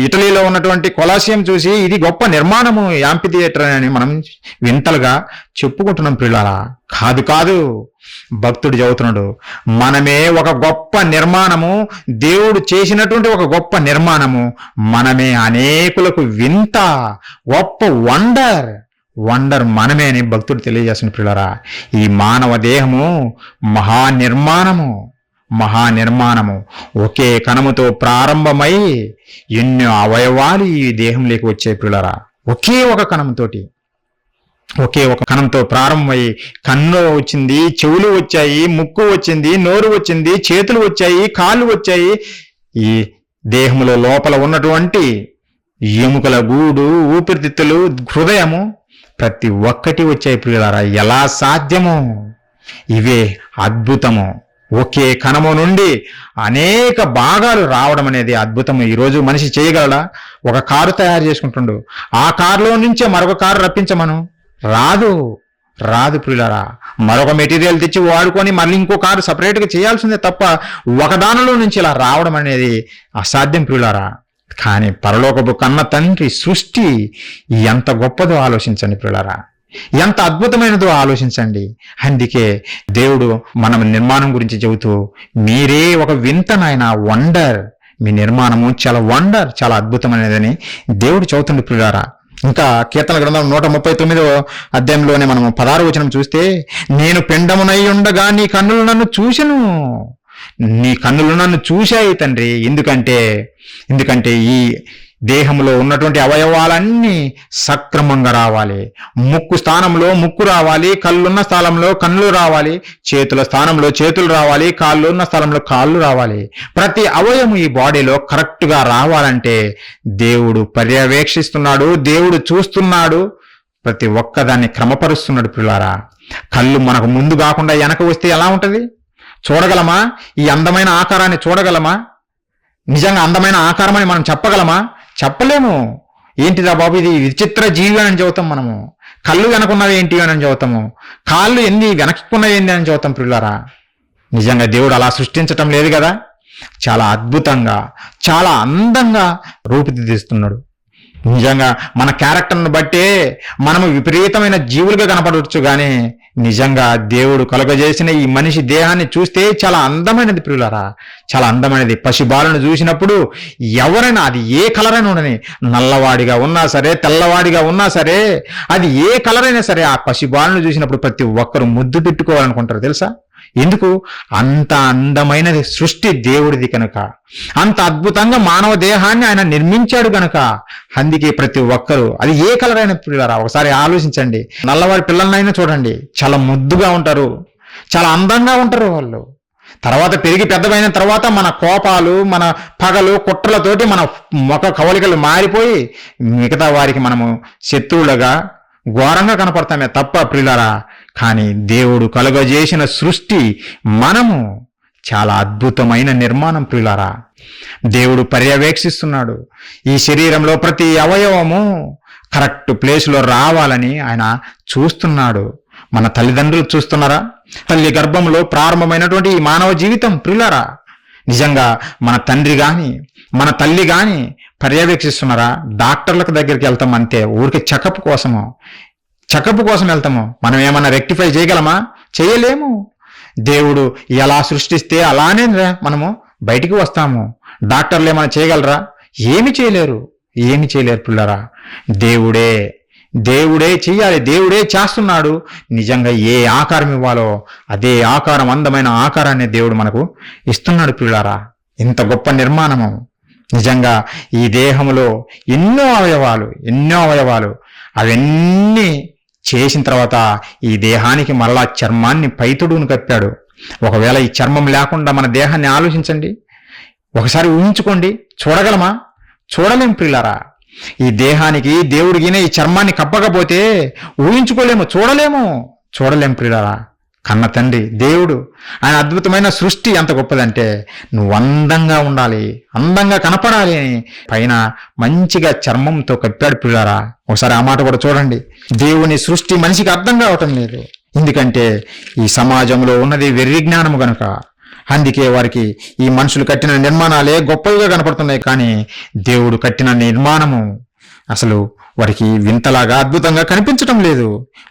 ఇటలీలో ఉన్నటువంటి కొలాసియం చూసి ఇది గొప్ప నిర్మాణము, యాంపి థియేటర్ అని మనం వింతలుగా చెప్పుకుంటున్నాం పిల్లారా. కాదు, భక్తుడు చెబుతున్నాడు, మనమే ఒక గొప్ప నిర్మాణము, దేవుడు చేసినటువంటి ఒక గొప్ప నిర్మాణము, మనమే అనేకులకు వింత, గొప్ప వండర్ మనమే అని భక్తుడు తెలియజేస్తున్న పిల్లరా. ఈ మానవ దేహము మహానిర్మాణము ఒకే కణముతో ప్రారంభమై ఎన్నో అవయవాలు ఈ దేహంలోకి వచ్చే పిల్లరా. ఒకే ఒక కణంతో ప్రారంభమై కన్ను వచ్చింది, చెవులు వచ్చాయి, ముక్కు వచ్చింది, నోరు వచ్చింది, చేతులు వచ్చాయి, కాళ్ళు వచ్చాయి. ఈ దేహంలో లోపల ఉన్నటువంటి ఎముకల గూడు, ఊపిరితిత్తులు, హృదయము ప్రతి ఒక్కటి వచ్చాయి ప్రియులారా. ఎలా సాధ్యమో? ఇవే అద్భుతము. ఒకే కణము నుండి అనేక భాగాలు రావడం అనేది అద్భుతము. ఈరోజు మనిషి చేయగలడా? ఒక కారు తయారు చేసుకుంటుండు, ఆ కారులో నుంచే మరొక కారు రప్పించమను, రాదు ప్రియులారా. మరొక మెటీరియల్ తెచ్చి వాడుకొని మళ్ళీ ఇంకో కారు సపరేట్గా చేయాల్సిందే తప్ప ఒక దానిలో నుంచి ఇలా రావడం అనేది అసాధ్యం ప్రియులారా. కానీ పరలోకపు కన్న తండ్రి సృష్టి ఎంత గొప్పదో ఆలోచించండి ప్రియులారా, ఎంత అద్భుతమైనదో ఆలోచించండి. అందుకే దేవుడు మనం నిర్మాణం గురించి చెబుతూ, మీరే ఒక వింత నాయన, వండర్, మీ నిర్మాణము చాలా అద్భుతమైనదని దేవుడు చెబుతుండే ప్రియులారా. ఇంకా కీర్తన గ్రంథం 139వ అధ్యాయంలోనే మనం 16వ వచనం చూస్తే, నేను పిండమునై ఉండగా నీ కన్నులు నన్ను చూశాయి తండ్రి. ఎందుకంటే ఈ దేహంలో ఉన్నటువంటి అవయవాలన్నీ సక్రమంగా రావాలి. ముక్కు స్థానంలో ముక్కు రావాలి, కళ్ళున్న స్థలంలో కళ్ళు రావాలి, చేతుల స్థానంలో చేతులు రావాలి, కాళ్ళు ఉన్న స్థలంలో కాళ్ళు రావాలి. ప్రతి అవయవం ఈ బాడీలో కరెక్ట్గా రావాలంటే దేవుడు పర్యవేక్షిస్తున్నాడు, దేవుడు చూస్తున్నాడు, ప్రతి ఒక్కదాన్ని క్రమపరుస్తున్నాడు పిల్లారా. కళ్ళు మనకు ముందు కాకుండా వెనక వస్తే ఎలా ఉంటుంది? చూడగలమా? ఈ అందమైన ఆకారాన్ని చూడగలమా? నిజంగా అందమైన ఆకారం అని మనం చెప్పగలమా? చెప్పలేము. ఏంటిదా బాబు ఇది విచిత్ర జీవి అని చెబుతాం మనము. కళ్ళు వెనకున్నవి ఏంటి అని చెబుతాము, కాళ్ళు ఎన్ని వెనక్కున్నవి ఏంటి అని చెబుతాం పిల్లారా. నిజంగా దేవుడు అలా సృష్టించటం లేదు కదా. చాలా అద్భుతంగా, చాలా అందంగా రూపుదిద్దిస్తున్నాడు. నిజంగా మన క్యారెక్టర్ను బట్టే మనము విపరీతమైన జీవులుగా కనపడవచ్చు, కానీ నిజంగా దేవుడు కలుగజేసిన ఈ మనిషి దేహాన్ని చూస్తే చాలా అందమైనది ప్రియులారా, చాలా అందమైనది. పసిబాలను చూసినప్పుడు ఎవరైనా, అది ఏ కలర్ అయినా ఉండని, నల్లవాడిగా ఉన్నా సరే, తెల్లవాడిగా ఉన్నా సరే, అది ఏ కలర్ అయినా సరే, ఆ పసిబాలను చూసినప్పుడు ప్రతి ఒక్కరు ముద్దు పెట్టుకోవాలనుకుంటారు తెలుసా. ఎందుకు? అంత అందమైనది సృష్టి దేవుడిది కనుక, అంత అద్భుతంగా మానవ దేహాన్ని ఆయన నిర్మించాడు కనుక. అందుకే ప్రతి ఒక్కరూ, అది ఏ కలర్ అయిన పిల్లరా ఒకసారి ఆలోచించండి. నల్లవాడి పిల్లలనైనా చూడండి, చాలా ముద్దుగా ఉంటారు, చాలా అందంగా ఉంటారు వాళ్ళు. తర్వాత పెరిగి పెద్దవైన తర్వాత మన కోపాలు, మన పగలు, కుట్రలతోటి మన ముఖ కవలికలు మారిపోయి మిగతా వారికి మనము శత్రువులుగా ఘోరంగా కనపడతామే తప్ప ప్రియులారా. కానీ దేవుడు కలుగజేసిన సృష్టి మనము చాలా అద్భుతమైన నిర్మాణం ప్రియులారా. దేవుడు పర్యవేక్షిస్తున్నాడు. ఈ శరీరంలో ప్రతి అవయవము కరెక్ట్ ప్లేస్లో రావాలని ఆయన చూస్తున్నాడు. మన తల్లిదండ్రులు చూస్తున్నారా? తల్లి గర్భంలో ప్రారంభమైనటువంటి ఈ మానవ జీవితం ప్రియులారా, నిజంగా మన తండ్రి గాని మన తల్లి గాని పర్యవేక్షిస్తున్నారా? డాక్టర్లకు దగ్గరికి వెళ్తాం అంతే, ఊరికి చెకప్ కోసం వెళ్తాము. మనం ఏమన్నా రెక్టిఫై చేయగలమా? చేయలేము. దేవుడు ఎలా సృష్టిస్తే అలానే మనము బయటికి వస్తాము. డాక్టర్లు ఏమైనా చేయగలరా? ఏమి చేయలేరు పిల్లరా. దేవుడే చెయ్యాలి, దేవుడే చేస్తున్నాడు. నిజంగా ఏ ఆకారం ఇవ్వాలో అదే ఆకారం, అందమైన ఆకారాన్ని దేవుడు మనకు ఇస్తున్నాడు పిల్లారా. ఇంత గొప్ప నిర్మాణము. నిజంగా ఈ దేహంలో ఎన్నో అవయవాలు అవన్నీ చేసిన తర్వాత ఈ దేహానికి మరలా చర్మాన్ని పైతుడును కప్పాడు. ఒకవేళ ఈ చర్మం లేకుండా మన దేహాన్ని ఆలోచించండి, ఒకసారి ఊహించుకోండి. చూడగలమా? చూడలేం ప్రియులారా. ఈ దేహానికి దేవుడికినే ఈ చర్మాన్ని కప్పకపోతే ఊహించుకోలేము, చూడలేం ప్రియులారా. కన్న తండ్రి దేవుడు, ఆయన అద్భుతమైన సృష్టి ఎంత గొప్పదంటే, నువ్వు అందంగా ఉండాలి, అందంగా కనపడాలి అని పైన మంచిగా చర్మంతో కప్పాడు పిల్లారా. ఒకసారి ఆ మాట కూడా చూడండి. దేవుని సృష్టి మనిషికి అర్థం కావటం లేదు, ఎందుకంటే ఈ సమాజంలో ఉన్నది వెర్రి జ్ఞానము గనుక. అందుకే వారికి ఈ మనుషులు కట్టిన నిర్మాణాలే గొప్పగా కనపడుతున్నాయి, కానీ దేవుడు కట్టిన నిర్మాణము అసలు వారికి వింతలాగా అద్భుతంగా కనిపించటం లేదు.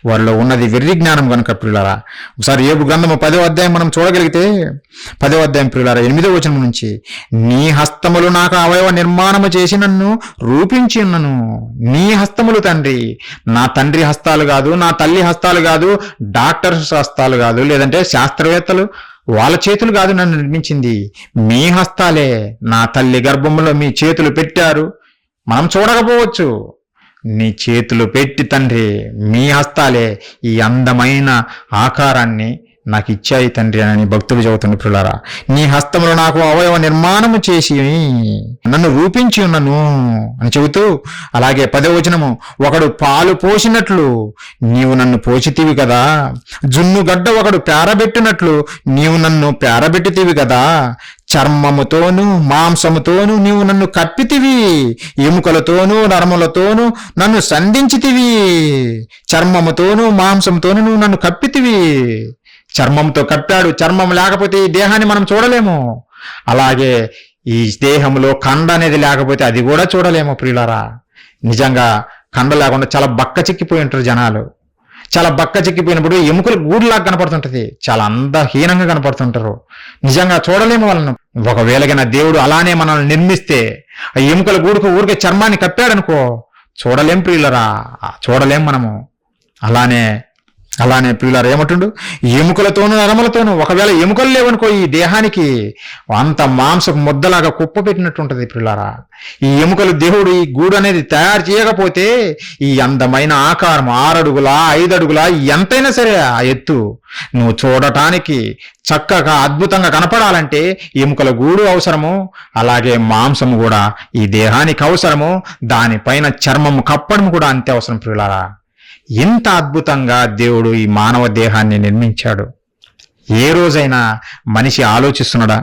వారిలో ఉన్నది వెర్రి జ్ఞానం కనుక ప్రియులారా. ఒకసారి యోబు గ్రంథము 10వ అధ్యాయం మనం చూడగలిగితే 10వ అధ్యాయం ప్రియులారా 8వ వచనం నుంచి, నీ హస్తములు నాకు అవయవ నిర్మాణము చేసి నన్ను రూపించి ఉన్నను. నీ హస్తములు తండ్రి, నా తండ్రి హస్తాలు కాదు, నా తల్లి హస్తాలు కాదు, డాక్టర్స్ హస్తాలు కాదు, లేదంటే శాస్త్రవేత్తలు వాళ్ళ చేతులు కాదు నన్ను నిర్మించింది, మీ హస్తాలే. నా తల్లి గర్భంలో మీ చేతులు పెట్టారు. మనం చూడకపోవచ్చు, నీ చేతులు పెట్టి తండ్రి, మీ హస్తాలే ఈ అందమైన ఆకారాన్ని నాకు ఇచ్చాయి తండ్రి అని భక్తులు చెబుతున్న పిల్లారా. నీ హస్తములు నాకు అవయవ నిర్మాణము చేసి నన్ను రూపించి ఉన్నను అని చెబుతూ, అలాగే 10వ వచనము, ఒకడు పాలు పోసినట్లు నీవు నన్ను పోసితివి కదా, జున్ను గడ్డ ఒకడు పేరబెట్టినట్లు నీవు నన్ను పేరబెట్టితివి కదా, చర్మముతోను మాంసముతోను నీవు నన్ను కప్పితివి, ఎముకలతోనూ నరములతోనూ నన్ను సంధించితివి. చర్మముతోను మాంసంతోను నువ్వు నన్ను కప్పితివి. చర్మంతో కప్పాడు. చర్మం లేకపోతే ఈ దేహాన్ని మనం చూడలేము. అలాగే ఈ దేహంలో కండ అనేది లేకపోతే అది కూడా చూడలేము ప్రియులారా. నిజంగా కండ లేకుండా చాలా బక్క చిక్కిపోయి ఉంటారు జనాలు. చాలా బక్క చిక్కిపోయినప్పుడు ఎముకలు గూడులాగా కనపడుతుంటది, చాలా అందహీనంగా కనపడుతుంటారు. నిజంగా చూడలేము వాళ్ళను. ఒకవేళగా దేవుడు అలానే మనల్ని నిర్మిస్తే ఆ ఎముకల గూడుకు ఊరికే చర్మాన్ని కప్పాడనుకో, చూడలేం ప్రియులరా, చూడలేం మనము. అలానే ప్రియులారా ఏమంటుండు, ఎముకలతోనూ నరములతోనూ. ఒకవేళ ఎముకలు లేవనుకో ఈ దేహానికి అంత మాంసపు ముద్దలాగా కుప్ప పెట్టినట్టుంటది ప్రియులారా. ఈ ఎముకలు దేవుడు ఈ గూడు అనేది తయారు చేయకపోతే ఈ అందమైన ఆకారం 6 అడుగులా 5 అడుగులా ఎంతైనా సరే ఆ ఎత్తు నువ్వు చూడటానికి చక్కగా అద్భుతంగా కనపడాలంటే ఎముకల గూడు అవసరము, అలాగే మాంసము కూడా ఈ దేహానికి అవసరము, దానిపైన చర్మము కప్పడం కూడా అంతే అవసరం ప్రియులారా. ఇంత అద్భుతంగా దేవుడు ఈ మానవ దేహాన్ని నిర్మించాడు. ఏ రోజైనా మనిషి ఆలోచిస్తున్నాడా?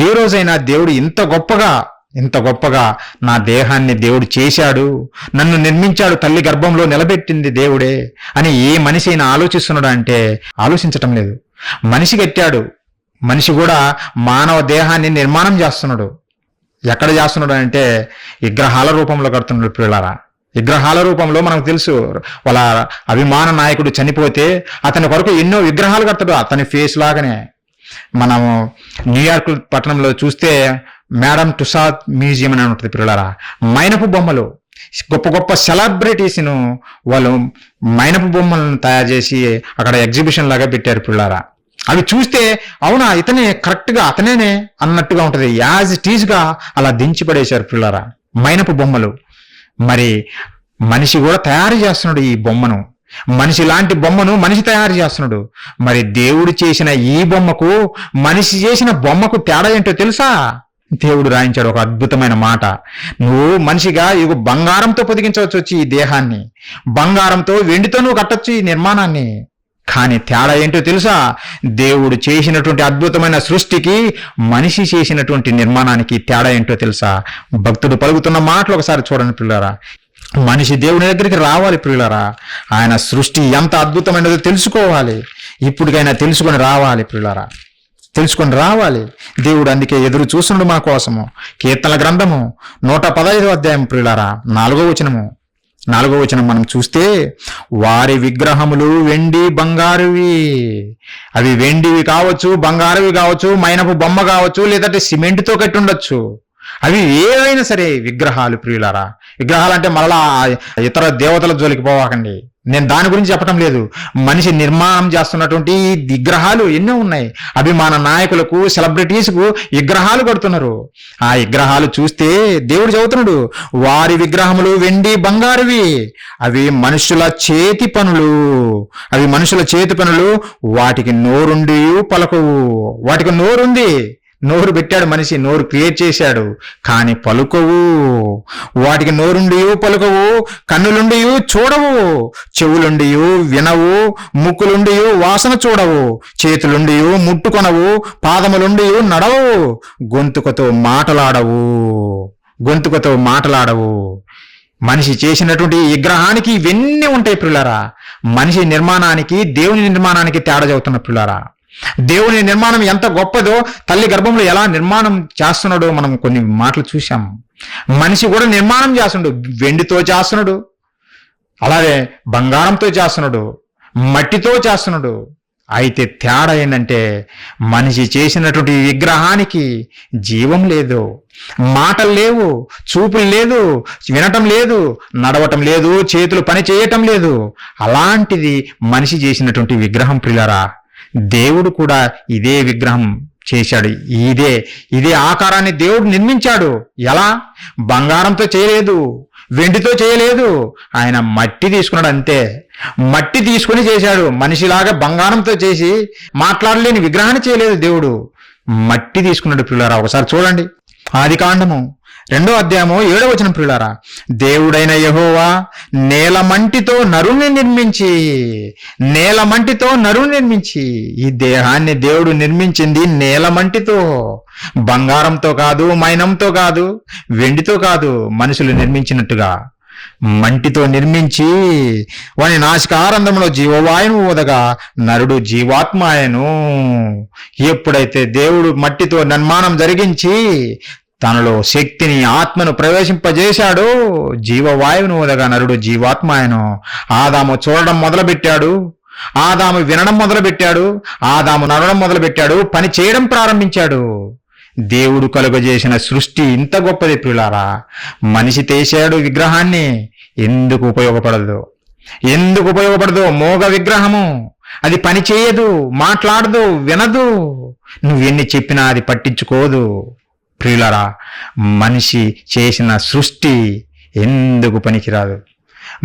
ఏ రోజైనా దేవుడు ఇంత గొప్పగా నా దేహాన్ని దేవుడు చేశాడు, నన్ను నిర్మించాడు, తల్లి గర్భంలో నిలబెట్టింది దేవుడే అని ఏ మనిషి అయినా ఆలోచిస్తున్నాడా అంటే ఆలోచించటం లేదు. మనిషి కట్టాడు, మనిషి కూడా మానవ దేహాన్ని నిర్మాణం చేస్తున్నాడు. ఎక్కడ చేస్తున్నాడు అంటే విగ్రహాల రూపంలో కడుతున్నాడు పిల్లారా. విగ్రహాల రూపంలో మనకు తెలుసు, వాళ్ళ అభిమాన నాయకుడు చనిపోతే అతని కొరకు ఎన్నో విగ్రహాలు కడతాడు అతని ఫేస్ లాగానే. మనము న్యూయార్క్ పట్టణంలో చూస్తే మేడం టుసాద్ మ్యూజియం అని ఉంటుంది పిల్లలారా. మైనపు బొమ్మలు, గొప్ప గొప్ప సెలబ్రిటీస్ను వాళ్ళు మైనపు బొమ్మలను తయారు చేసి అక్కడ ఎగ్జిబిషన్ లాగా పెట్టారు పిల్లారా. అవి చూస్తే అవునా ఇతనే కరెక్ట్గా అతనేనే అన్నట్టుగా ఉంటుంది. యాజ్ ఇట్ ఈజ్గా అలా దించి పడేశారు పిల్లారా మైనపు బొమ్మలు. మరి మనిషి కూడా తయారు చేస్తున్నాడు ఈ బొమ్మను, మనిషి లాంటి బొమ్మను మనిషి తయారు చేస్తున్నాడు. మరి దేవుడు చేసిన ఈ బొమ్మకు మనిషి చేసిన బొమ్మకు తేడా ఏంటో తెలుసా? దేవుడు రాయించాడు ఒక అద్భుతమైన మాట. నువ్వు మనిషిగా ఇగో బంగారంతో పొదిగించవచ్చు వచ్చి ఈ దేహాన్ని, బంగారంతో వెండితో నువ్వు కట్టొచ్చు ఈ నిర్మాణాన్ని. కానీ తేడా ఏంటో తెలుసా? దేవుడు చేసినటువంటి అద్భుతమైన సృష్టికి మనిషి చేసినటువంటి నిర్మాణానికి తేడా ఏంటో తెలుసా? భక్తుడు పలుకుతున్న మాటలు ఒకసారి చూడండి పిల్లారా. మనిషి దేవుని దగ్గరికి రావాలి ప్రియులారా. ఆయన సృష్టి ఎంత అద్భుతమైనదో తెలుసుకోవాలి. ఇప్పటికైనా తెలుసుకొని రావాలి ప్రియులారా, తెలుసుకొని రావాలి. దేవుడు అందుకే ఎదురు చూస్తున్నాడు మన కోసము. కీర్తనల గ్రంథము 115వ అధ్యాయం ప్రియులారా 4వ వచనం మనం చూస్తే, వారి విగ్రహములు వెండి బంగారువి. అవి వెండివి కావచ్చు, బంగారువి కావచ్చు, మైనపు బొమ్మ కావచ్చు, లేదంటే సిమెంట్తో కట్టి ఉండొచ్చు. అవి ఏవైనా సరే విగ్రహాలు ప్రియులారా. విగ్రహాలు అంటే మరలా ఇతర దేవతల జోలికి పోవాకండి, నేను దాని గురించి చెప్పడం లేదు. మనిషి నిర్మాణం చేస్తున్నటువంటి విగ్రహాలు ఎన్నో ఉన్నాయి. అభిమాన నాయకులకు, సెలబ్రిటీస్కు విగ్రహాలు కడుతున్నారు. ఆ విగ్రహాలు చూస్తే దేవుడు చెబుతున్నాడు, వారి విగ్రహములు వెండి బంగారువి, అవి మనుషుల చేతి పనులు, వాటికి నోరుండి పలకవు. వాటికి నోరుంది, నోరు పెట్టాడు మనిషి, నోరు క్రియేట్ చేశాడు, కానీ పలుకవు. వాటికి నోరుండి పలుకవు, కన్నులుండి చూడవు, చెవులుండి వినవు, ముక్కులుండి వాసన చూడవు, చేతులుండి ముట్టుకొనవు, పాదములుండి నడవు, గొంతుకతో మాటలాడవు. మనిషి చేసినటువంటి విగ్రహానికి ఇవన్నీ ఉంటాయి ప్రియులారా. మనిషి నిర్మాణానికి దేవుని నిర్మాణానికి తేడా చెబుతున్న ప్రియులారా. దేవుని నిర్మాణం ఎంత గొప్పదో, తల్లి గర్భంలో ఎలా నిర్మాణం చేస్తున్నాడో మనం కొన్ని మాటలు చూసాం. మనిషి కూడా నిర్మాణం చేస్తున్నాడు, వెండితో చేస్తున్నాడు, అలాగే బంగారంతో చేస్తున్నాడు, మట్టితో చేస్తున్నాడు. అయితే తేడా ఏంటంటే, మనిషి చేసినటువంటి విగ్రహానికి జీవం లేదు, మాటలు లేవు, చూపులు లేదు, వినటం లేదు, నడవటం లేదు, చేతులు పని చేయటం లేదు. అలాంటిది మనిషి చేసినటువంటి విగ్రహం ప్రియులారా. దేవుడు కూడా ఇదే విగ్రహం చేశాడు. ఇదే ఆకారాన్ని దేవుడు నిర్మించాడు. ఎలా? బంగారంతో చేయలేదు, వెండితో చేయలేదు, ఆయన మట్టి తీసుకున్నాడు అంతే. మట్టి తీసుకుని చేశాడు. మనిషిలాగా బంగారంతో చేసి మాట్లాడలేని విగ్రహాన్ని చేయలేదు దేవుడు, మట్టి తీసుకున్నాడు ప్రియులారా. ఒకసారి చూడండి, ఆదికాండము 2వ అధ్యాయము 7వ వచనం ప్రియులారా. దేవుడైన యెహోవా నేలమంటితో నరుని నిర్మించి, ఈ దేహాన్ని దేవుడు నిర్మించింది నేలమంటితో, బంగారంతో కాదు, మైనంతో కాదు, వెండితో కాదు, మనుషులు నిర్మించినట్టుగా మంటితో నిర్మించి, వాని నాసికారంధంలో జీవవాయువు ఊదగా నరుడు జీవాత్మాయను. ఎప్పుడైతే దేవుడు మట్టితో నిర్మాణం జరిగించి తనలో శక్తిని, ఆత్మను ప్రవేశింపజేశాడు, జీవవాయువును ఊదగా నరుడు జీవాత్మాయను. ఆదాము చూడడం మొదలుపెట్టాడు, ఆదాము వినడం మొదలుపెట్టాడు, ఆదాము నడవడం మొదలుపెట్టాడు, పని చేయడం ప్రారంభించాడు. దేవుడు కలుగజేసిన సృష్టి ఇంత గొప్పది ప్రియులారా. మనిషి చేశాడు విగ్రహాన్ని, ఎందుకు ఉపయోగపడదు? మోగ విగ్రహము, అది పని చేయదు, మాట్లాడదు, వినదు, నువ్వెన్ని చెప్పినా అది పట్టించుకోదు. ప్రియులారా, మనిషి చేసిన సృష్టి ఎందుకు పనికిరాదు?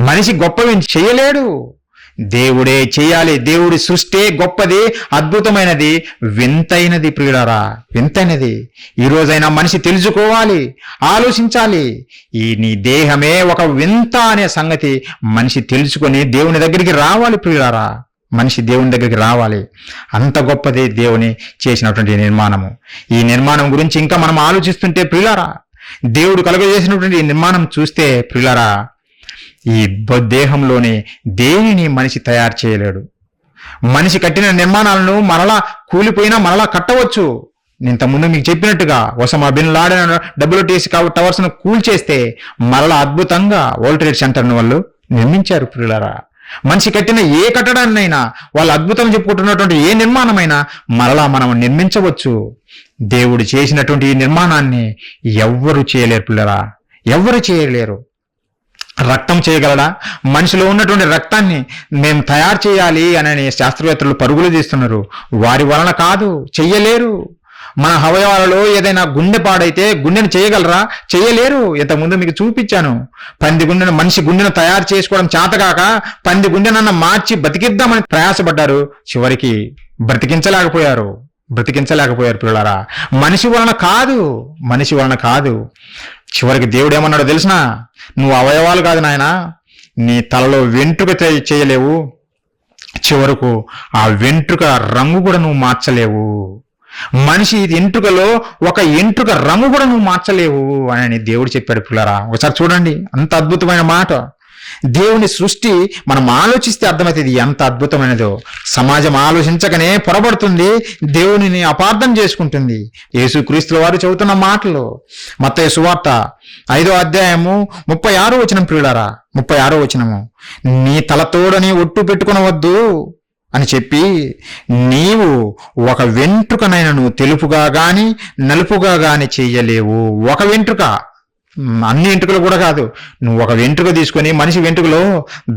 మనిషి గొప్పవి చేయలేడు, దేవుడే చేయాలి. దేవుడి సృష్టి గొప్పది, అద్భుతమైనది, వింతైనది ప్రియులారా, వింతైనది. ఈ రోజైనా మనిషి తెలుసుకోవాలి, ఆలోచించాలి. నీ దేహమే ఒక వింత అనే సంగతి మనిషి తెలుసుకొని దేవుని దగ్గరికి రావాలి ప్రియులారా. మనిషి దేవుని దగ్గరికి రావాలి. అంత గొప్పది దేవుని చేసినటువంటి నిర్మాణము. ఈ నిర్మాణం గురించి ఇంకా మనం ఆలోచిస్తుంటే ప్రియులారా, దేవుడు కలుగజేసినటువంటి ఈ నిర్మాణం చూస్తే ప్రియులారా, ఈ దేహంలోనే దేనిని మనిషి తయారు చేయలేడు. మనిషి కట్టిన నిర్మాణాలను మరలా కూలిపోయినా మరలా కట్టవచ్చు. ఇంతకుముందు మీకు చెప్పినట్టుగా Osama bin Laden WTC towers ను కూల్చేస్తే మరలా అద్భుతంగా వరల్డ్ ట్రేడ్ సెంటర్ను వాళ్ళు నిర్మించారు ప్రియులారా. మనిషి కట్టిన ఏ కట్టడాన్నైనా, వాళ్ళు అద్భుతం చెప్పుకుంటున్నటువంటి ఏ నిర్మాణమైనా మరలా మనం నిర్మించవచ్చు. దేవుడు చేసినటువంటి ఈ నిర్మాణాన్ని ఎవ్వరు చేయలేరు పిల్లరా, ఎవ్వరు చేయలేరు. రక్తం చేయగలడా? మనిషిలో ఉన్నటువంటి రక్తాన్ని మేము తయారు చేయాలి అని శాస్త్రవేత్తలు పరుగులు తీస్తున్నారు. వారి వలన కాదు, చెయ్యలేరు. మన అవయవాలలో ఏదైనా గుండె పాడైతే గుండెను చేయగలరా? చేయలేరు. ఇంతకుముందు మీకు చూపించాను. మనిషి గుండెను తయారు చేసుకోవడం చేతగాక పంది గుండెనన్న మార్చి బతికిద్దామని ప్రయాసపడ్డారు. చివరికి బ్రతికించలేకపోయారు పిల్లలారా. మనిషి వలన కాదు. చివరికి దేవుడు ఏమన్నాడో తెలిసినా, నువ్వు అవయవాలు కాదు నాయనా, నీ తలలో వెంట్రుక చేయలేవు, చివరకు ఆ వెంట్రుక రంగు కూడా నువ్వు మార్చలేవు. మనిషి ఎంట్రుకలో ఒక ఎంట్రుక రంగు కూడా నువ్వు మార్చలేవు అని దేవుడు చెప్పాడు పిల్లరా. ఒకసారి చూడండి, అంత అద్భుతమైన మాట. దేవుని సృష్టి మనం ఆలోచిస్తే అర్థమవుతుంది ఎంత అద్భుతమైనదో. సమాజం ఆలోచించకనే పొరబడుతుంది, దేవునిని అపార్థం చేసుకుంటుంది. యేసుక్రీస్తుల వారు చెబుతున్న మాటలు మత్తయి సువార్త 5వ అధ్యాయము 36వ వచనం ప్రియులారా, 36వ వచనము, నీ తలతోడని ఒట్టు పెట్టుకొనవద్దు అని చెప్పి నీవు ఒక వెంట్రుకనైనా నువ్వు తెలుపుగా గాని నలుపుగా గాని చెయ్యలేవు. ఒక వెంట్రుక, అన్ని వెంట్రుకలు కూడా కాదు, నువ్వు ఒక వెంట్రుక తీసుకొని మనిషి వెంట్రుకలో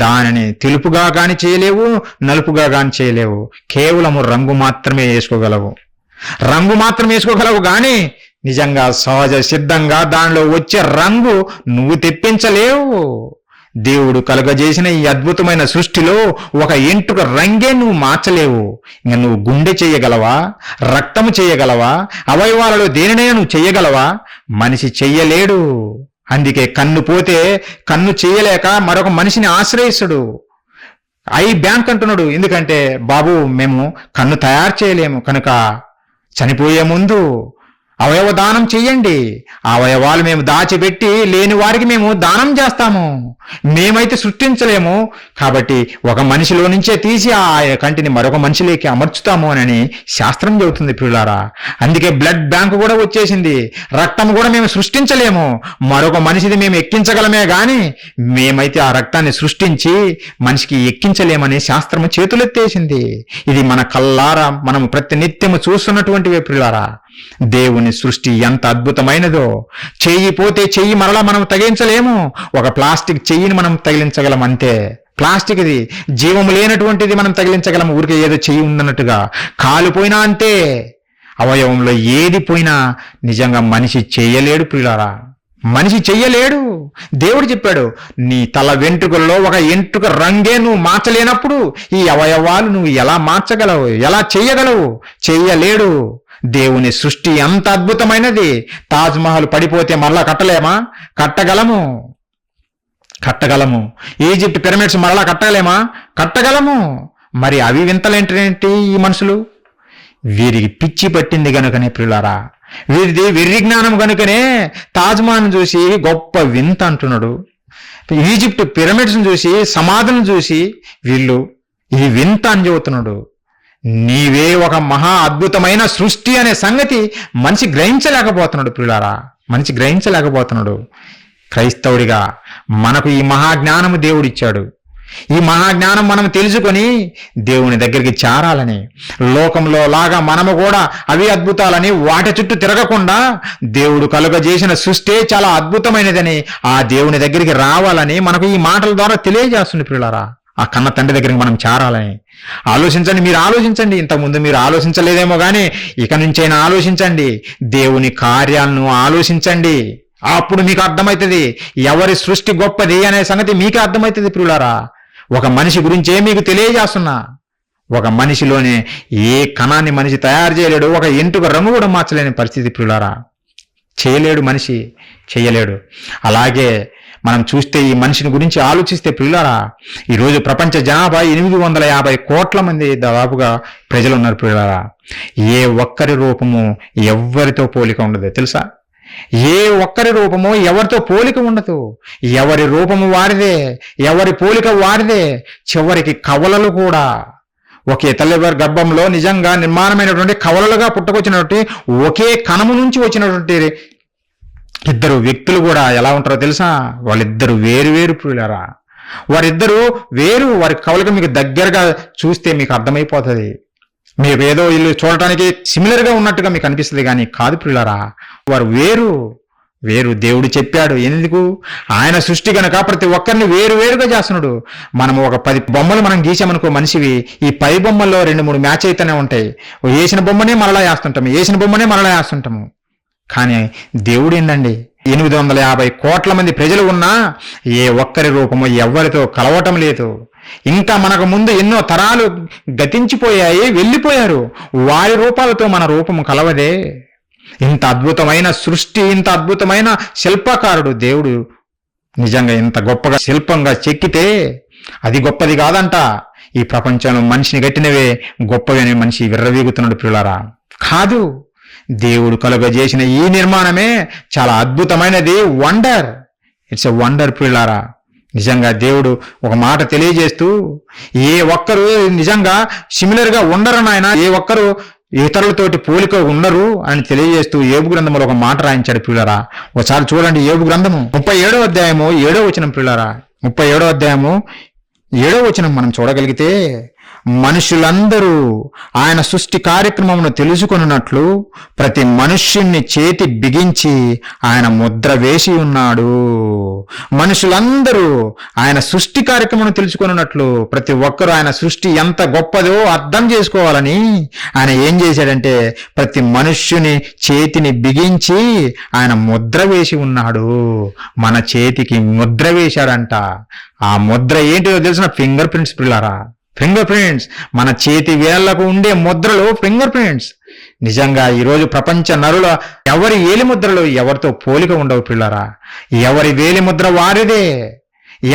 దానిని తెలుపుగా గాని చేయలేవు, నలుపుగా గాని చేయలేవు. కేవలము రంగు మాత్రమే వేసుకోగలవు, రంగు మాత్రమే వేసుకోగలవు. కానీ నిజంగా సహజ సిద్ధంగా దానిలో వచ్చే రంగు నువ్వు తెప్పించలేవు. దేవుడు కలుగజేసిన ఈ అద్భుతమైన సృష్టిలో ఒక ఎంట్రుక రంగే నువ్వు మార్చలేవు. ఇంకా నువ్వు గుండె చేయగలవా? రక్తము చేయగలవా? అవయవాలలో దేనినైనా నువ్వు చెయ్యగలవా? మనిషి చెయ్యలేడు. అందుకే కన్ను పోతే కన్ను చేయలేక మరొక మనిషిని ఆశ్రయిస్తాడు. ఐ బ్యాంక్ అంటున్నాడు. ఎందుకంటే బాబు మేము కన్ను తయారు చేయలేము కనుక చనిపోయే ముందు అవయవ దానం చెయ్యండి, అవయవాలు మేము దాచిపెట్టి లేని వారికి మేము దానం చేస్తాము, మేమైతే సృష్టించలేము కాబట్టి ఒక మనిషిలో నుంచే తీసి ఆ కంటిని మరొక మనిషిలోకి అమర్చుతాము అని శాస్త్రం చెబుతుంది ప్రియులారా. అందుకే బ్లడ్ బ్యాంక్ కూడా వచ్చేసింది. రక్తం కూడా మేము సృష్టించలేము, మరొక మనిషిది మేము ఎక్కించగలమే గాని మేమైతే ఆ రక్తాన్ని సృష్టించి మనిషికి ఎక్కించలేమని శాస్త్రము చేతులెత్తేసింది. ఇది మన కల్లారా మనం ప్రతినిత్యము చూస్తున్నటువంటివే ప్రియులారా. దేవుని సృష్టి ఎంత అద్భుతమైనదో. చెయ్యి పోతే చెయ్యి మరలా మనం తగిలించలేము, ఒక ప్లాస్టిక్ చెయ్యిని మనం తగిలించగలం అంతే. ప్లాస్టిక్ ఇది జీవము లేనటువంటిది మనం తగిలించగలం, ఊరికే ఏదో చెయ్యి ఉందన్నట్టుగా. కాలు పోయినా అంతే, అవయవంలో ఏది పోయినా నిజంగా మనిషి చెయ్యలేడు ప్రియులారా, మనిషి చెయ్యలేడు. దేవుడు చెప్పాడు, నీ తల వెంట్రుకల్లో ఒక ఎంట్రుక రంగే నువ్వు మార్చలేనప్పుడు ఈ అవయవాలు నువ్వు ఎలా మార్చగలవు, ఎలా చెయ్యగలవు? చెయ్యలేడు. దేవుని సృష్టి అంత అద్భుతమైనది. తాజ్మహల్ పడిపోతే మరలా కట్టలేమా? కట్టగలము, కట్టగలము. ఈజిప్ట్ పిరమిడ్స్ మరలా కట్టలేమా? కట్టగలము. మరి అవి వింతలేంటి ఈ మనుషులు? వీరికి పిచ్చి పట్టింది గనుకనే ప్రియులారా, వీరిది వెర్రి జ్ఞానం గనుకనే తాజ్మహల్ని చూసి గొప్ప వింత అంటున్నాడు. ఈజిప్ట్ పిరమిడ్స్ని చూసి, సమాధులను చూసి వీళ్ళు ఇది వింత అని చెబుతున్నాడు. నీవే ఒక మహా అద్భుతమైన సృష్టి అనే సంగతి మనిషి గ్రహించలేకపోతున్నాడు ప్రియులారా, మనిషి గ్రహించలేకపోతున్నాడు. క్రైస్తవుడిగా మనకు ఈ మహాజ్ఞానము దేవుడిచ్చాడు. ఈ మహాజ్ఞానం మనం తెలుసుకొని దేవుని దగ్గరికి చేరాలని, లోకంలో లాగా మనము కూడా అవి అద్భుతాలని వాటి చుట్టూ తిరగకుండా దేవుడు కలుగజేసిన సృష్టి చాలా అద్భుతమైనదని ఆ దేవుని దగ్గరికి రావాలని మనకు ఈ మాటల ద్వారా తెలియజేస్తుంది ప్రియులారా. ఆ కన్న తండ్రి దగ్గరికి మనం చేరాలని ఆలోచించండి. మీరు ఆలోచించండి, ఇంతకుముందు మీరు ఆలోచించలేదేమో కానీ ఇక నుంచైనా ఆలోచించండి. దేవుని కార్యాలను ఆలోచించండి, అప్పుడు మీకు అర్థమవుతుంది ఎవరి సృష్టి గొప్పది అనే సంగతి మీకు అర్థమవుతుంది ప్రియులారా. ఒక మనిషి గురించే మీకు తెలియజేస్తున్నా. ఒక మనిషిలోనే ఏ కణాన్ని మనిషి తయారు చేయలేడు, ఒక ఎంటుక రంగు కూడా మార్చలేని పరిస్థితి ప్రియులారా. చేయలేడు, మనిషి చేయలేడు. అలాగే మనం చూస్తే ఈ మనిషిని గురించి ఆలోచిస్తే ప్రియులారా, ఈరోజు ప్రపంచ జనాభా 850 కోట్ల మంది దాదాపుగా ప్రజలు ఉన్నారు ప్రియులారా. ఏ ఒక్కరి రూపము ఎవ్వరితో పోలిక ఉండదు తెలుసా? ఏ ఒక్కరి రూపము ఎవరితో పోలిక ఉండదు. ఎవరి రూపము వారిదే, ఎవరి పోలిక వారిదే. చివరికి కవలలు కూడా ఒకే తల్లివారి గర్భంలో నిజంగా నిర్మాణమైనటువంటి కవలలుగా పుట్టుకొచ్చినటువంటి ఒకే కణము నుంచి వచ్చినటువంటి ఇద్దరు వ్యక్తులు కూడా ఎలా ఉంటారో తెలుసా? వాళ్ళిద్దరు వేరు వేరు ప్రియులారా. వారిద్దరూ వేరు. వారి కవలకి మీకు దగ్గరగా చూస్తే మీకు అర్థమైపోతుంది. మీకు ఏదో వీళ్ళు చూడటానికి సిమిలర్గా ఉన్నట్టుగా మీకు అనిపిస్తుంది, కానీ కాదు ప్రియులారా, వారు వేరు వేరు. దేవుడు చెప్పాడు ఎందుకు? ఆయన సృష్టి కనుక ప్రతి ఒక్కరిని వేరు వేరుగా చేస్తున్నాడు. మనము ఒక 10 బొమ్మలు మనం గీసామనుకో మనిషివి, ఈ 10 బొమ్మల్లో 2-3 మ్యాచ్ అయితేనే ఉంటాయి. వేసిన బొమ్మనే మరలా వేస్తుంటాము, వేసిన బొమ్మనే మరలా వేస్తుంటాము. కానీ దేవుడు ఏందండి, 850 కోట్ల మంది ప్రజలు ఉన్నా ఏ ఒక్కరి రూపము ఎవరితో కలవటం లేదు. ఇంకా మనకు ముందు ఎన్నో తరాలు గతించిపోయాయి, వెళ్ళిపోయారు. వారి రూపాలతో మన రూపము కలవదే. ఇంత అద్భుతమైన సృష్టి, ఇంత అద్భుతమైన శిల్పకారుడు దేవుడు నిజంగా ఇంత గొప్పగా శిల్పంగా చెక్కితే అది గొప్పది కాదంట. ఈ ప్రపంచంలో మనిషిని కట్టినవే గొప్పగానే మనిషి విర్రవీగుతున్నాడు ప్రియులారా. కాదు. దేవుడు కలుగజేసిన ఈ నిర్మాణమే చాలా అద్భుతమైనది, వండర్. ఇట్స్ ఎ వండర్ పిల్లారా. నిజంగా దేవుడు ఒక మాట తెలియజేస్తూ, ఏ ఒక్కరు నిజంగా సిమిలర్గా ఉండరు నాయన, ఏ ఒక్కరు ఇతరులతోటి పోలిక ఉండరు అని తెలియజేస్తూ యోబు గ్రంథంలో ఒక మాట రాయించాడు పిల్లరా. ఒకసారి చూడండి యోబు గ్రంథము 37వ అధ్యాయము 7వ వచనం పిల్లరా. 37వ అధ్యాయము 7వ వచనం మనం చూడగలిగితే, మనుషులందరూ ఆయన సృష్టి కార్యక్రమమును తెలుసుకొనున్నట్లు ప్రతి మనుష్యుణ్ణి చేతి బిగించి ఆయన ముద్ర వేసి ఉన్నాడు. మనుషులందరూ ఆయన సృష్టి కార్యక్రమం తెలుసుకొనున్నట్లు ప్రతి ఒక్కరూ ఆయన సృష్టి ఎంత గొప్పదో అర్థం చేసుకోవాలని ఆయన ఏం చేశాడంటే ప్రతి మనుష్యుని చేతిని బిగించి ఆయన ముద్ర వేసి ఉన్నాడు. మన చేతికి ముద్ర వేశాడంట. ఆ ముద్ర ఏంటిదో తెలిసిన ఫింగర్ ప్రింట్స్ పిల్లారా. ఫింగర్ ప్రింట్స్, మన చేతి వేళ్లకు ఉండే ముద్రలు ఫింగర్ ప్రింట్స్. నిజంగా ఈరోజు ప్రపంచ నరుల ఎవరి వేలి ముద్రలు ఎవరితో పోలిక ఉండవు పిల్లరా. ఎవరి వేలి ముద్ర వారిదే,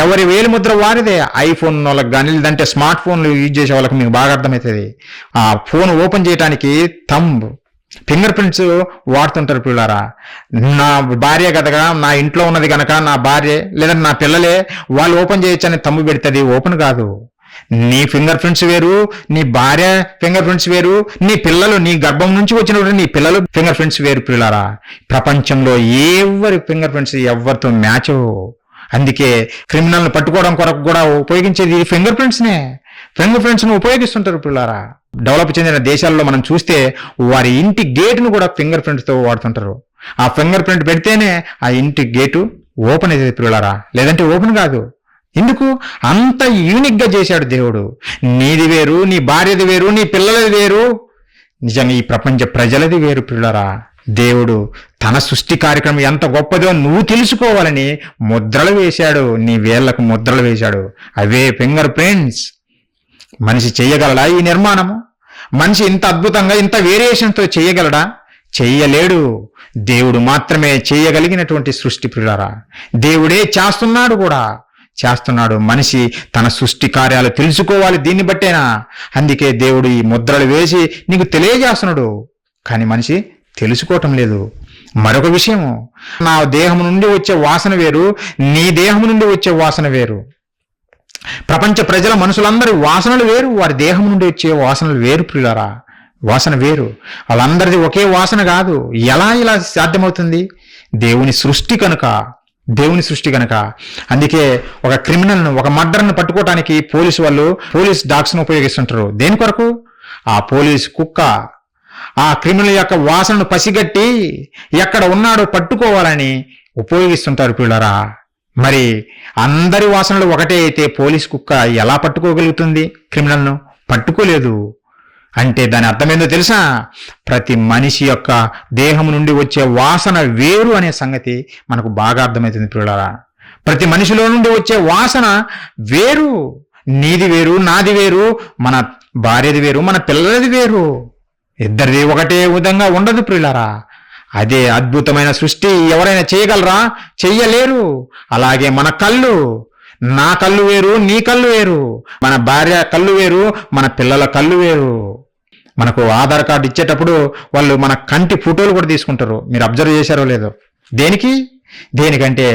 ఎవరి వేలి ముద్ర వారిదే. ఐఫోన్ వాళ్ళకి కానీ లేదంటే స్మార్ట్ ఫోన్లు యూజ్ చేసే వాళ్ళకి మీకు బాగా అర్థమవుతుంది. ఆ ఫోన్ ఓపెన్ చేయడానికి థంబ్ ఫింగర్ ప్రింట్స్ వాడుతుంటారు పిల్లారా. నా భార్య కనుక, నా ఇంట్లో ఉన్నది కనుక నా భార్య లేదంటే నా పిల్లలే వాళ్ళు ఓపెన్ చేయొచ్చని థంబ్ పెడుతుంది, ఓపెన్ కాదు. నీ ఫింగర్ ప్రింట్స్ వేరు, నీ భార్య ఫింగర్ ప్రింట్స్ వేరు, నీ పిల్లలు, నీ గర్భం నుంచి వచ్చినప్పుడు నీ పిల్లలు ఫింగర్ ప్రింట్స్ వేరు పిల్లారా. ప్రపంచంలో ఎవరి ఫింగర్ ప్రింట్స్ ఎవరితో మ్యాచ్. అందుకే క్రిమినల్ని పట్టుకోవడం కొరకు కూడా ఉపయోగించేది ఫింగర్ ప్రింట్స్నే. ఫింగర్ ప్రింట్స్ను ఉపయోగిస్తుంటారు పిల్లారా. డెవలప్ చెందిన దేశాల్లో మనం చూస్తే వారి ఇంటి గేటును కూడా ఫింగర్ ప్రింట్తో వాడుతుంటారు. ఆ ఫింగర్ ప్రింట్ పెడితేనే ఆ ఇంటి గేటు ఓపెన్ అవుతుంది పిల్లారా, లేదంటే ఓపెన్ కాదు. ఎందుకు? అంత యూనిక్గా చేశాడు దేవుడు. నీది వేరు, నీ భార్యది వేరు, నీ పిల్లలది వేరు, నిజంగా ఈ ప్రపంచ ప్రజలది వేరు పిల్లరా. దేవుడు తన సృష్టి కార్యక్రమం ఎంత గొప్పదో నువ్వు తెలుసుకోవాలని ముద్రలు వేశాడు, నీ వేళ్లకు ముద్రలు వేశాడు. అవే ఫింగర్ ప్రింట్స్. మనిషి చేయగలడా ఈ నిర్మాణము? మనిషి ఇంత అద్భుతంగా ఇంత వేరియేషన్తో చేయగలడా? చెయ్యలేడు. దేవుడు మాత్రమే చేయగలిగినటువంటి సృష్టి పిల్లరా. దేవుడే చేస్తున్నాడు. మనిషి తన సృష్టి కార్యాలు తెలుసుకోవాలి దీన్ని బట్టేనా. అందుకే దేవుడు ఈ ముద్రలు వేసి నీకు తెలియజేస్తున్నాడు. కానీ మనిషి తెలుసుకోవటం లేదు. మరొక విషయము, నా దేహం నుండి వచ్చే వాసన వేరు, నీ దేహం నుండి వచ్చే వాసన వేరు. ప్రపంచ ప్రజల మనుషులందరి వాసనలు వేరు, వారి దేహం నుండి వచ్చే వాసనలు వేరు పిల్లరా. వాసన వేరు. వాళ్ళందరిది ఒకే వాసన కాదు. ఇలా సాధ్యమవుతుంది? దేవుని సృష్టి కనుక. అందుకే ఒక క్రిమినల్ను, ఒక మర్డర్ను పట్టుకోవటానికి పోలీస్ డాగ్స్ను ఉపయోగిస్తుంటారు. దేని కొరకు? ఆ పోలీస్ కుక్క ఆ క్రిమినల్ యొక్క వాసనను పసిగట్టి ఎక్కడ ఉన్నాడో పట్టుకోవాలని ఉపయోగిస్తుంటారు పిల్లరా. మరి అందరి వాసనలు ఒకటే అయితే పోలీస్ కుక్క ఎలా పట్టుకోగలుగుతుంది క్రిమినల్ను? పట్టుకోలేదు. అంటే దాని అర్థం ఏందో తెలుసా? ప్రతి మనిషి యొక్క దేహం నుండి వచ్చే వాసన వేరు అనే సంగతి మనకు బాగా అర్థమవుతుంది పిల్లరా. ప్రతి మనిషిలో నుండి వచ్చే వాసన వేరు. నీది వేరు, నాది వేరు, మన భార్యది వేరు, మన పిల్లలది వేరు. ఇద్దరిది ఒకటే విధంగా ఉండదు పిల్లరా. అదే అద్భుతమైన సృష్టి. ఎవరైనా చేయగలరా? చెయ్యలేరు. అలాగే మన కళ్ళు, నా కళ్ళు వేరు, నీ కళ్ళు వేరు, మన భార్య కళ్ళు వేరు, మన పిల్లల కళ్ళు వేరు. మనకు ఆధార్ కార్డు ఇచ్చేటప్పుడు వాళ్ళు మన కంటి ఫోటోలు కూడా తీసుకుంటారు. మీరు అబ్జర్వ్ చేశారో లేదో? దేనికంటే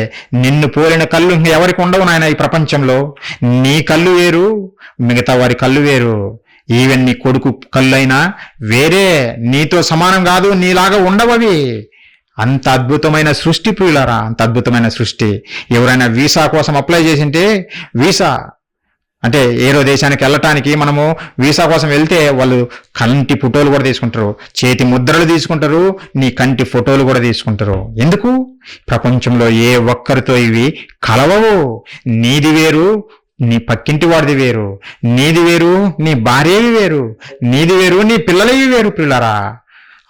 నిన్ను పోలిన కళ్ళు ఎవరికి ఉండవు నాయన ఈ ప్రపంచంలో. నీ కళ్ళు వేరు, మిగతా వారి కళ్ళు వేరు. ఈవెన్ నీ కొడుకు కళ్ళైనా వేరే, నీతో సమానం కాదు, నీలాగా ఉండవవి. అంత అద్భుతమైన సృష్టి ప్రియులారా, అంత అద్భుతమైన సృష్టి. ఎవరైనా వీసా కోసం అప్లై చేసింటే, వీసా అంటే ఏదో దేశానికి వెళ్ళటానికి మనము వీసా కోసం వెళ్తే వాళ్ళు కంటి ఫోటోలు కూడా తీసుకుంటారు, చేతి ముద్రలు తీసుకుంటారు, నీ కంటి ఫోటోలు కూడా తీసుకుంటారు. ఎందుకు? ప్రపంచంలో ఏ ఒక్కరితో ఇవి కలవవు. నీది వేరు, నీ పక్కింటి వాడిది వేరు, నీది వేరు, నీ భార్యవి వేరు, నీది వేరు, నీ పిల్లలవి వేరు పిల్లరా.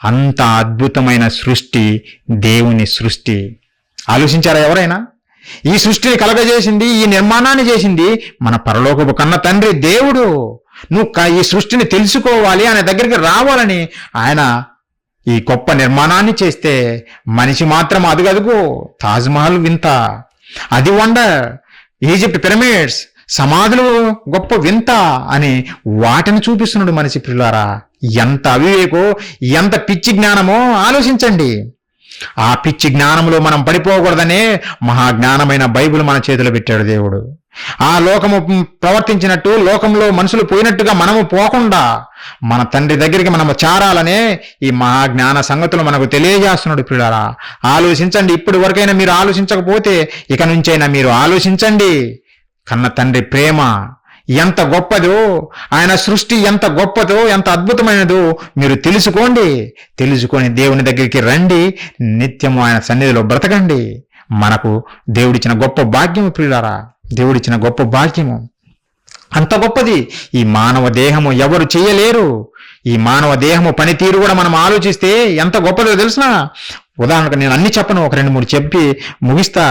అంత అద్భుతమైన సృష్టి దేవుని సృష్టి. ఆలోచించారా ఎవరైనా? ఈ సృష్టిని కలగజేసింది, ఈ నిర్మాణాన్ని చేసింది మన పరలోకపు కన్న తండ్రి దేవుడు. నువ్వు ఈ సృష్టిని తెలుసుకోవాలి, ఆయన దగ్గరికి రావాలని ఆయన ఈ గొప్ప నిర్మాణాన్ని చేస్తే మనిషి మాత్రం అదుగదుగో తాజ్మహల్ వింత, అది వండర్, ఈజిప్ట్ పిరమిడ్స్, సమాధులు గొప్ప వింత అని వాటిని చూపిస్తున్నాడు మనిషి ప్రియులారా. ఎంత అవివేకో, ఎంత పిచ్చి జ్ఞానమో ఆలోచించండి. ఆ పిచ్చి జ్ఞానంలో మనం పడిపోకూడదనే మహాజ్ఞానమైన బైబిల్ మన చేతిలో పెట్టాడు దేవుడు. ఆ లోకము ప్రవర్తించినట్టు, లోకంలో మనుషులు పోయినట్టుగా మనము పోకుండా మన తండ్రి దగ్గరికి మనము చేరాలనే ఈ మహాజ్ఞాన సంగతులు మనకు తెలియజేస్తున్నాడు ప్రియులారా. ఆలోచించండి. ఇప్పటి వరకైనా మీరు ఆలోచించకపోతే ఇక నుంచైనా మీరు ఆలోచించండి. కన్న తండ్రి ప్రేమ ఎంత గొప్పదో, ఆయన సృష్టి ఎంత గొప్పదో, ఎంత అద్భుతమైనదో మీరు తెలుసుకొని దేవుని దగ్గరికి రండి, నిత్యము ఆయన సన్నిధిలో బ్రతకండి. మనకు దేవుడిచ్చిన గొప్ప భాగ్యము ప్రియులారా, దేవుడిచ్చిన గొప్ప భాగ్యము అంత గొప్పది. ఈ మానవ దేహము ఎవరు చేయలేరు. ఈ మానవ దేహము పనితీరు కూడా మనం ఆలోచిస్తే ఎంత గొప్పదో తెలుసునా? ఉదాహరణకు నేను అన్ని చెప్పను, ఒక 2-3 చెప్పి ముగిస్తా.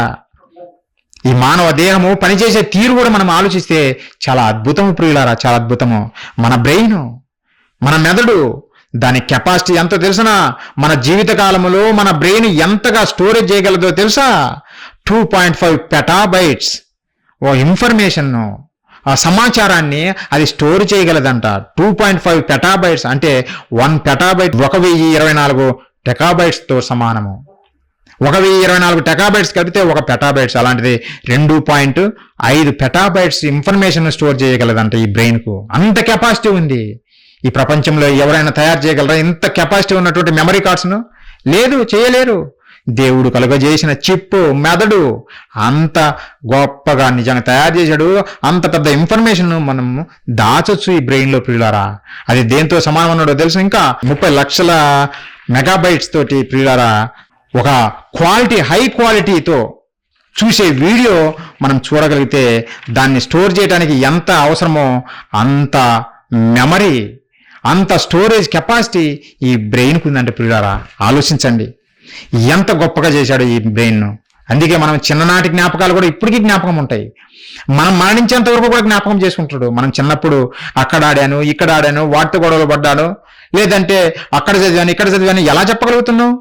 ఈ మానవ దేహము పనిచేసే తీరు కూడా మనం ఆలోచిస్తే చాలా అద్భుతము ప్రియులారా, చాలా అద్భుతము. మన బ్రెయిన్, మన మెదడు, దాని కెపాసిటీ ఎంతో తెలుసునా? మన జీవిత కాలంలో మన బ్రెయిన్ ఎంతగా స్టోరేజ్ చేయగలదో తెలుసా? 2.5 పెటాబైట్స్ ఓ ఇన్ఫర్మేషన్, ఆ సమాచారాన్ని అది స్టోర్ చేయగలదంట. 2.5 పెటాబైట్స్ అంటే 1 పెటాబైట్ 1024 టెకాబైట్స్తో సమానము. 1024 టెకాబైట్స్ కలిపితే 1 పెటాబైట్స్, అలాంటిది 2.5 పెటాబైట్స్ ఇన్ఫర్మేషన్ స్టోర్ చేయగలదంట ఈ బ్రెయిన్కు. అంత కెపాసిటీ ఉంది. ఈ ప్రపంచంలో ఎవరైనా తయారు చేయగలరా ఇంత కెపాసిటీ ఉన్నటువంటి మెమరీ కార్డ్స్ను? లేదు, చేయలేరు. దేవుడు కలుగజేసిన చిప్పు, మెదడు అంత గొప్పగా నిజంగా తయారు చేశాడు. అంత పెద్ద ఇన్ఫర్మేషన్ మనం దాచొచ్చు ఈ బ్రెయిన్లో ప్రియులారా. అది దేంతో సమానం అన్నాడో తెలుసు? ఇంకా 30 లక్షల మెగాబైట్స్ తోటి ప్రియులారా ఒక క్వాలిటీ, హై క్వాలిటీతో చూసే వీడియో మనం చూడగలిగితే దాన్ని స్టోర్ చేయడానికి ఎంత అవసరమో అంత మెమరీ, అంత స్టోరేజ్ కెపాసిటీ ఈ బ్రెయిన్కు ఉందంటే ప్రియులారా. ఆలోచించండి ఎంత గొప్పగా చేశాడు ఈ బ్రెయిన్ను. అందుకే మనం చిన్ననాటి జ్ఞాపకాలు కూడా ఇప్పటికీ జ్ఞాపకం ఉంటాయి. మనం మరణించేంత వరకు కూడా జ్ఞాపకం చేసుకుంటాడు. మనం చిన్నప్పుడు అక్కడ ఆడాను, ఇక్కడ ఆడాను, వాటితో గొడవలు పడ్డాను, లేదంటే అక్కడ చదివాను, ఇక్కడ చదివాను, ఎలా చెప్పగలుగుతున్నావు?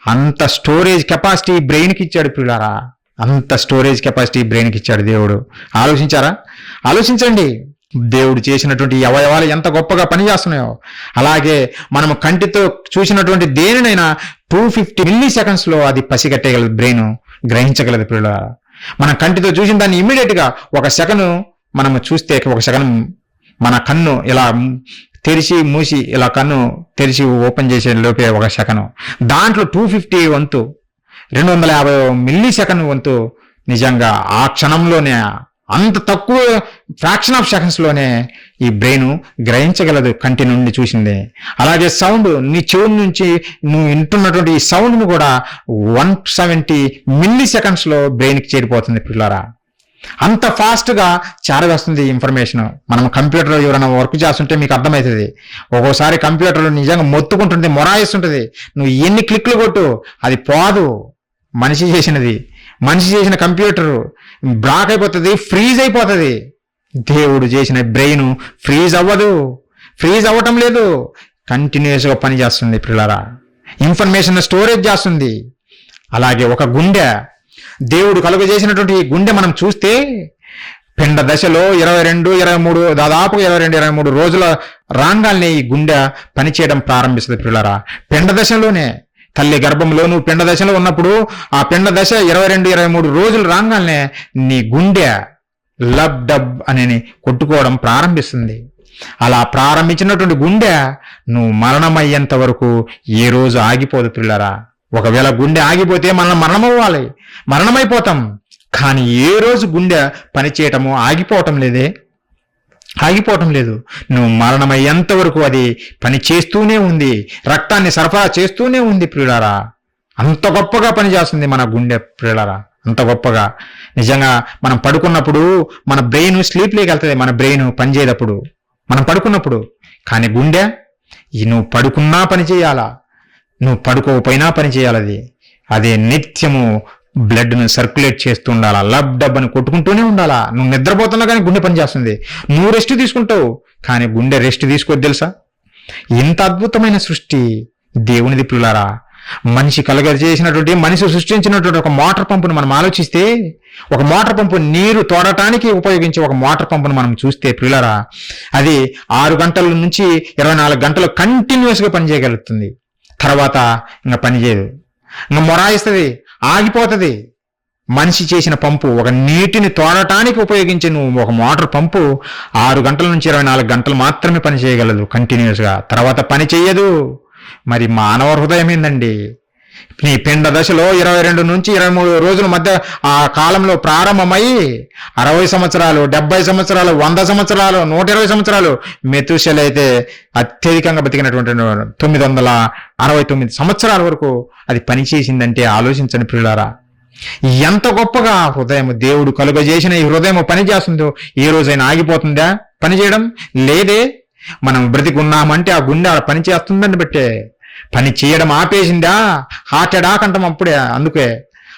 అంత స్టోరేజ్ కెపాసిటీ బ్రెయిన్కి ఇచ్చాడు ప్రియులారా. అంత స్టోరేజ్ కెపాసిటీ బ్రెయిన్కి ఇచ్చాడు దేవుడు. ఆలోచించారా? ఆలోచించండి. దేవుడు చేసినటువంటి అవయవాలు ఎంత గొప్పగా పనిచేస్తున్నాయో. అలాగే మనం కంటితో చూసినటువంటి దేనినైనా 250 మిల్లీ సెకండ్స్లో అది పసిగట్టేయగలదు, బ్రెయిన్ గ్రహించగలదు ప్రియులారా. మనం కంటితో చూసిన దాన్ని ఇమ్మీడియట్గా 1 సెకండ్ మనము చూస్తే, 1 సెకండ్ మన కన్ను ఇలా తెరిచి మూసి, ఇలా కన్ను తెరిచి ఓపెన్ చేసే లోపే 1 సెకండ్, దాంట్లో 250 వంతు 250 మిల్లీ సెకండ్ వంతు నిజంగా ఆ క్షణంలోనే, అంత తక్కువ ఫ్రాక్షన్ ఆఫ్ సెకండ్స్లోనే ఈ బ్రెయిన్ గ్రహించగలదు కంటి నుండి చూసింది. అలాగే సౌండ్, నీ చెవుల నుంచి నువ్వు వింటున్నటువంటి ఈ సౌండ్ను కూడా 170 మిల్లీ సెకండ్స్లో బ్రెయిన్కి చేరిపోతుంది పిల్లరా. అంత ఫాస్ట్గా చేరవేస్తుంది ఇన్ఫర్మేషన్. మనం కంప్యూటర్లో ఎవరైనా వర్క్ చేస్తుంటే మీకు అర్థమవుతుంది. ఒక్కోసారి కంప్యూటర్లో నిజంగా మొత్తుకుంటుంది, మొరాయిస్తుంటుంది. నువ్వు ఎన్ని క్లిక్లు కొట్టు అది పోదు. మనిషి చేసిన కంప్యూటరు బ్లాక్ అయిపోతుంది, ఫ్రీజ్ అయిపోతుంది. దేవుడు చేసిన బ్రెయిన్ ఫ్రీజ్ అవ్వదు, ఫ్రీజ్ అవ్వటం లేదు, కంటిన్యూస్గా పనిచేస్తుంది పిల్లరా. ఇన్ఫర్మేషన్ స్టోరేజ్ చేస్తుంది. అలాగే ఒక గుండె, దేవుడు కలుగజేసినటువంటి ఈ గుండె మనం చూస్తే పిండ దశలో 22-23 దాదాపు 22-23 రోజుల రాగాల్ని ఈ గుండె పనిచేయడం ప్రారంభిస్తుంది పిల్లరా. పిండ దశలోనే, తల్లి గర్భంలో నువ్వు పిండ దశలో ఉన్నప్పుడు ఆ పిండ దశ 22-23 రోజులు రాగానే నీ గుండె లబ్ డబ్ అని కొట్టుకోవడం ప్రారంభిస్తుంది. అలా ప్రారంభించినటువంటి గుండె నువ్వు మరణమయ్యేంత వరకు ఏ రోజు ఆగిపోదు పిల్లరా. ఒకవేళ గుండె ఆగిపోతే మనం మరణమైపోతాం. కానీ ఏ రోజు గుండె పనిచేయటము ఆగిపోవటం లేదు. నువ్వు మరణమయ్యేంత వరకు అది పని చేస్తూనే ఉంది, రక్తాన్ని సరఫరా చేస్తూనే ఉంది ప్రియులారా. అంత గొప్పగా పనిచేస్తుంది మన గుండె ప్రియులారా, అంత గొప్పగా. నిజంగా మనం పడుకున్నప్పుడు మన బ్రెయిన్ స్లీప్లోకి వెళ్తుంది, మన బ్రెయిన్ పనిచేయదప్పుడు మనం పడుకున్నప్పుడు. కానీ గుండె నువ్వు పడుకున్నా పని చేయాలా, నువ్వు పడుకోకపోయినా పని చేయాలి. అదే నిత్యము బ్లడ్ను సర్క్యులేట్ చేస్తూ ఉండాలా, లబ్ డబ్ అని కొట్టుకుంటూనే ఉండాలా. నువ్వు నిద్రపోతున్నా కానీ గుండె పనిచేస్తుంది. నువ్వు రెస్ట్ తీసుకుంటావు కానీ గుండె రెస్ట్ తీసుకోవద్దు తెలుసా. ఇంత అద్భుతమైన సృష్టి దేవునిది పిల్లారా. మనిషి కలుగజేసినటువంటి, మనిషి సృష్టించినటువంటి ఒక మోటార్ పంపును మనం ఆలోచిస్తే, ఒక మోటార్ పంపు నీరు తోడటానికి ఉపయోగించే ఒక మోటార్ పంపును మనం చూస్తే ప్రియులారా, అది 6 గంటల నుంచి 24 గంటలు కంటిన్యూస్గా పనిచేయగలుగుతుంది. తర్వాత ఇంకా పనిచేయదు, ఇంకా మొరాయిస్తుంది, ఆగిపోతుంది. మనిషి చేసిన పంపు, ఒక నీటిని తోడటానికి ఉపయోగించే ఒక మోటార్ పంపు 6 గంటల నుంచి 24 గంటలు మాత్రమే పని చేయగలదు కంటిన్యూస్గా, తర్వాత పని చెయ్యదు. మరి మానవ హృదయం ఏందండి? నీ పిండ దశలో 22 నుంచి 23 రోజుల మధ్య ఆ కాలంలో ప్రారంభమై 60 సంవత్సరాలు, 70 సంవత్సరాలు, 100 సంవత్సరాలు, 120 సంవత్సరాలు, మెతుషెల అయితే అత్యధికంగా బతికినటువంటి 969 సంవత్సరాల వరకు అది పనిచేసిందంటే ఆలోచించని ప్రియులారా, ఎంత గొప్పగా హృదయం దేవుడు కలుగజేసిన ఈ హృదయం పని చేస్తుందో ఏ రోజైనా ఆగిపోతుందా పనిచేయడం? లేదే. మనం బ్రతికున్నామంటే ఆ గుండె పని చేస్తుందని బట్టే. పని చేయడం ఆపేసిందా? హార్ట్ అటాక్ అంటాం అప్పుడే. అందుకే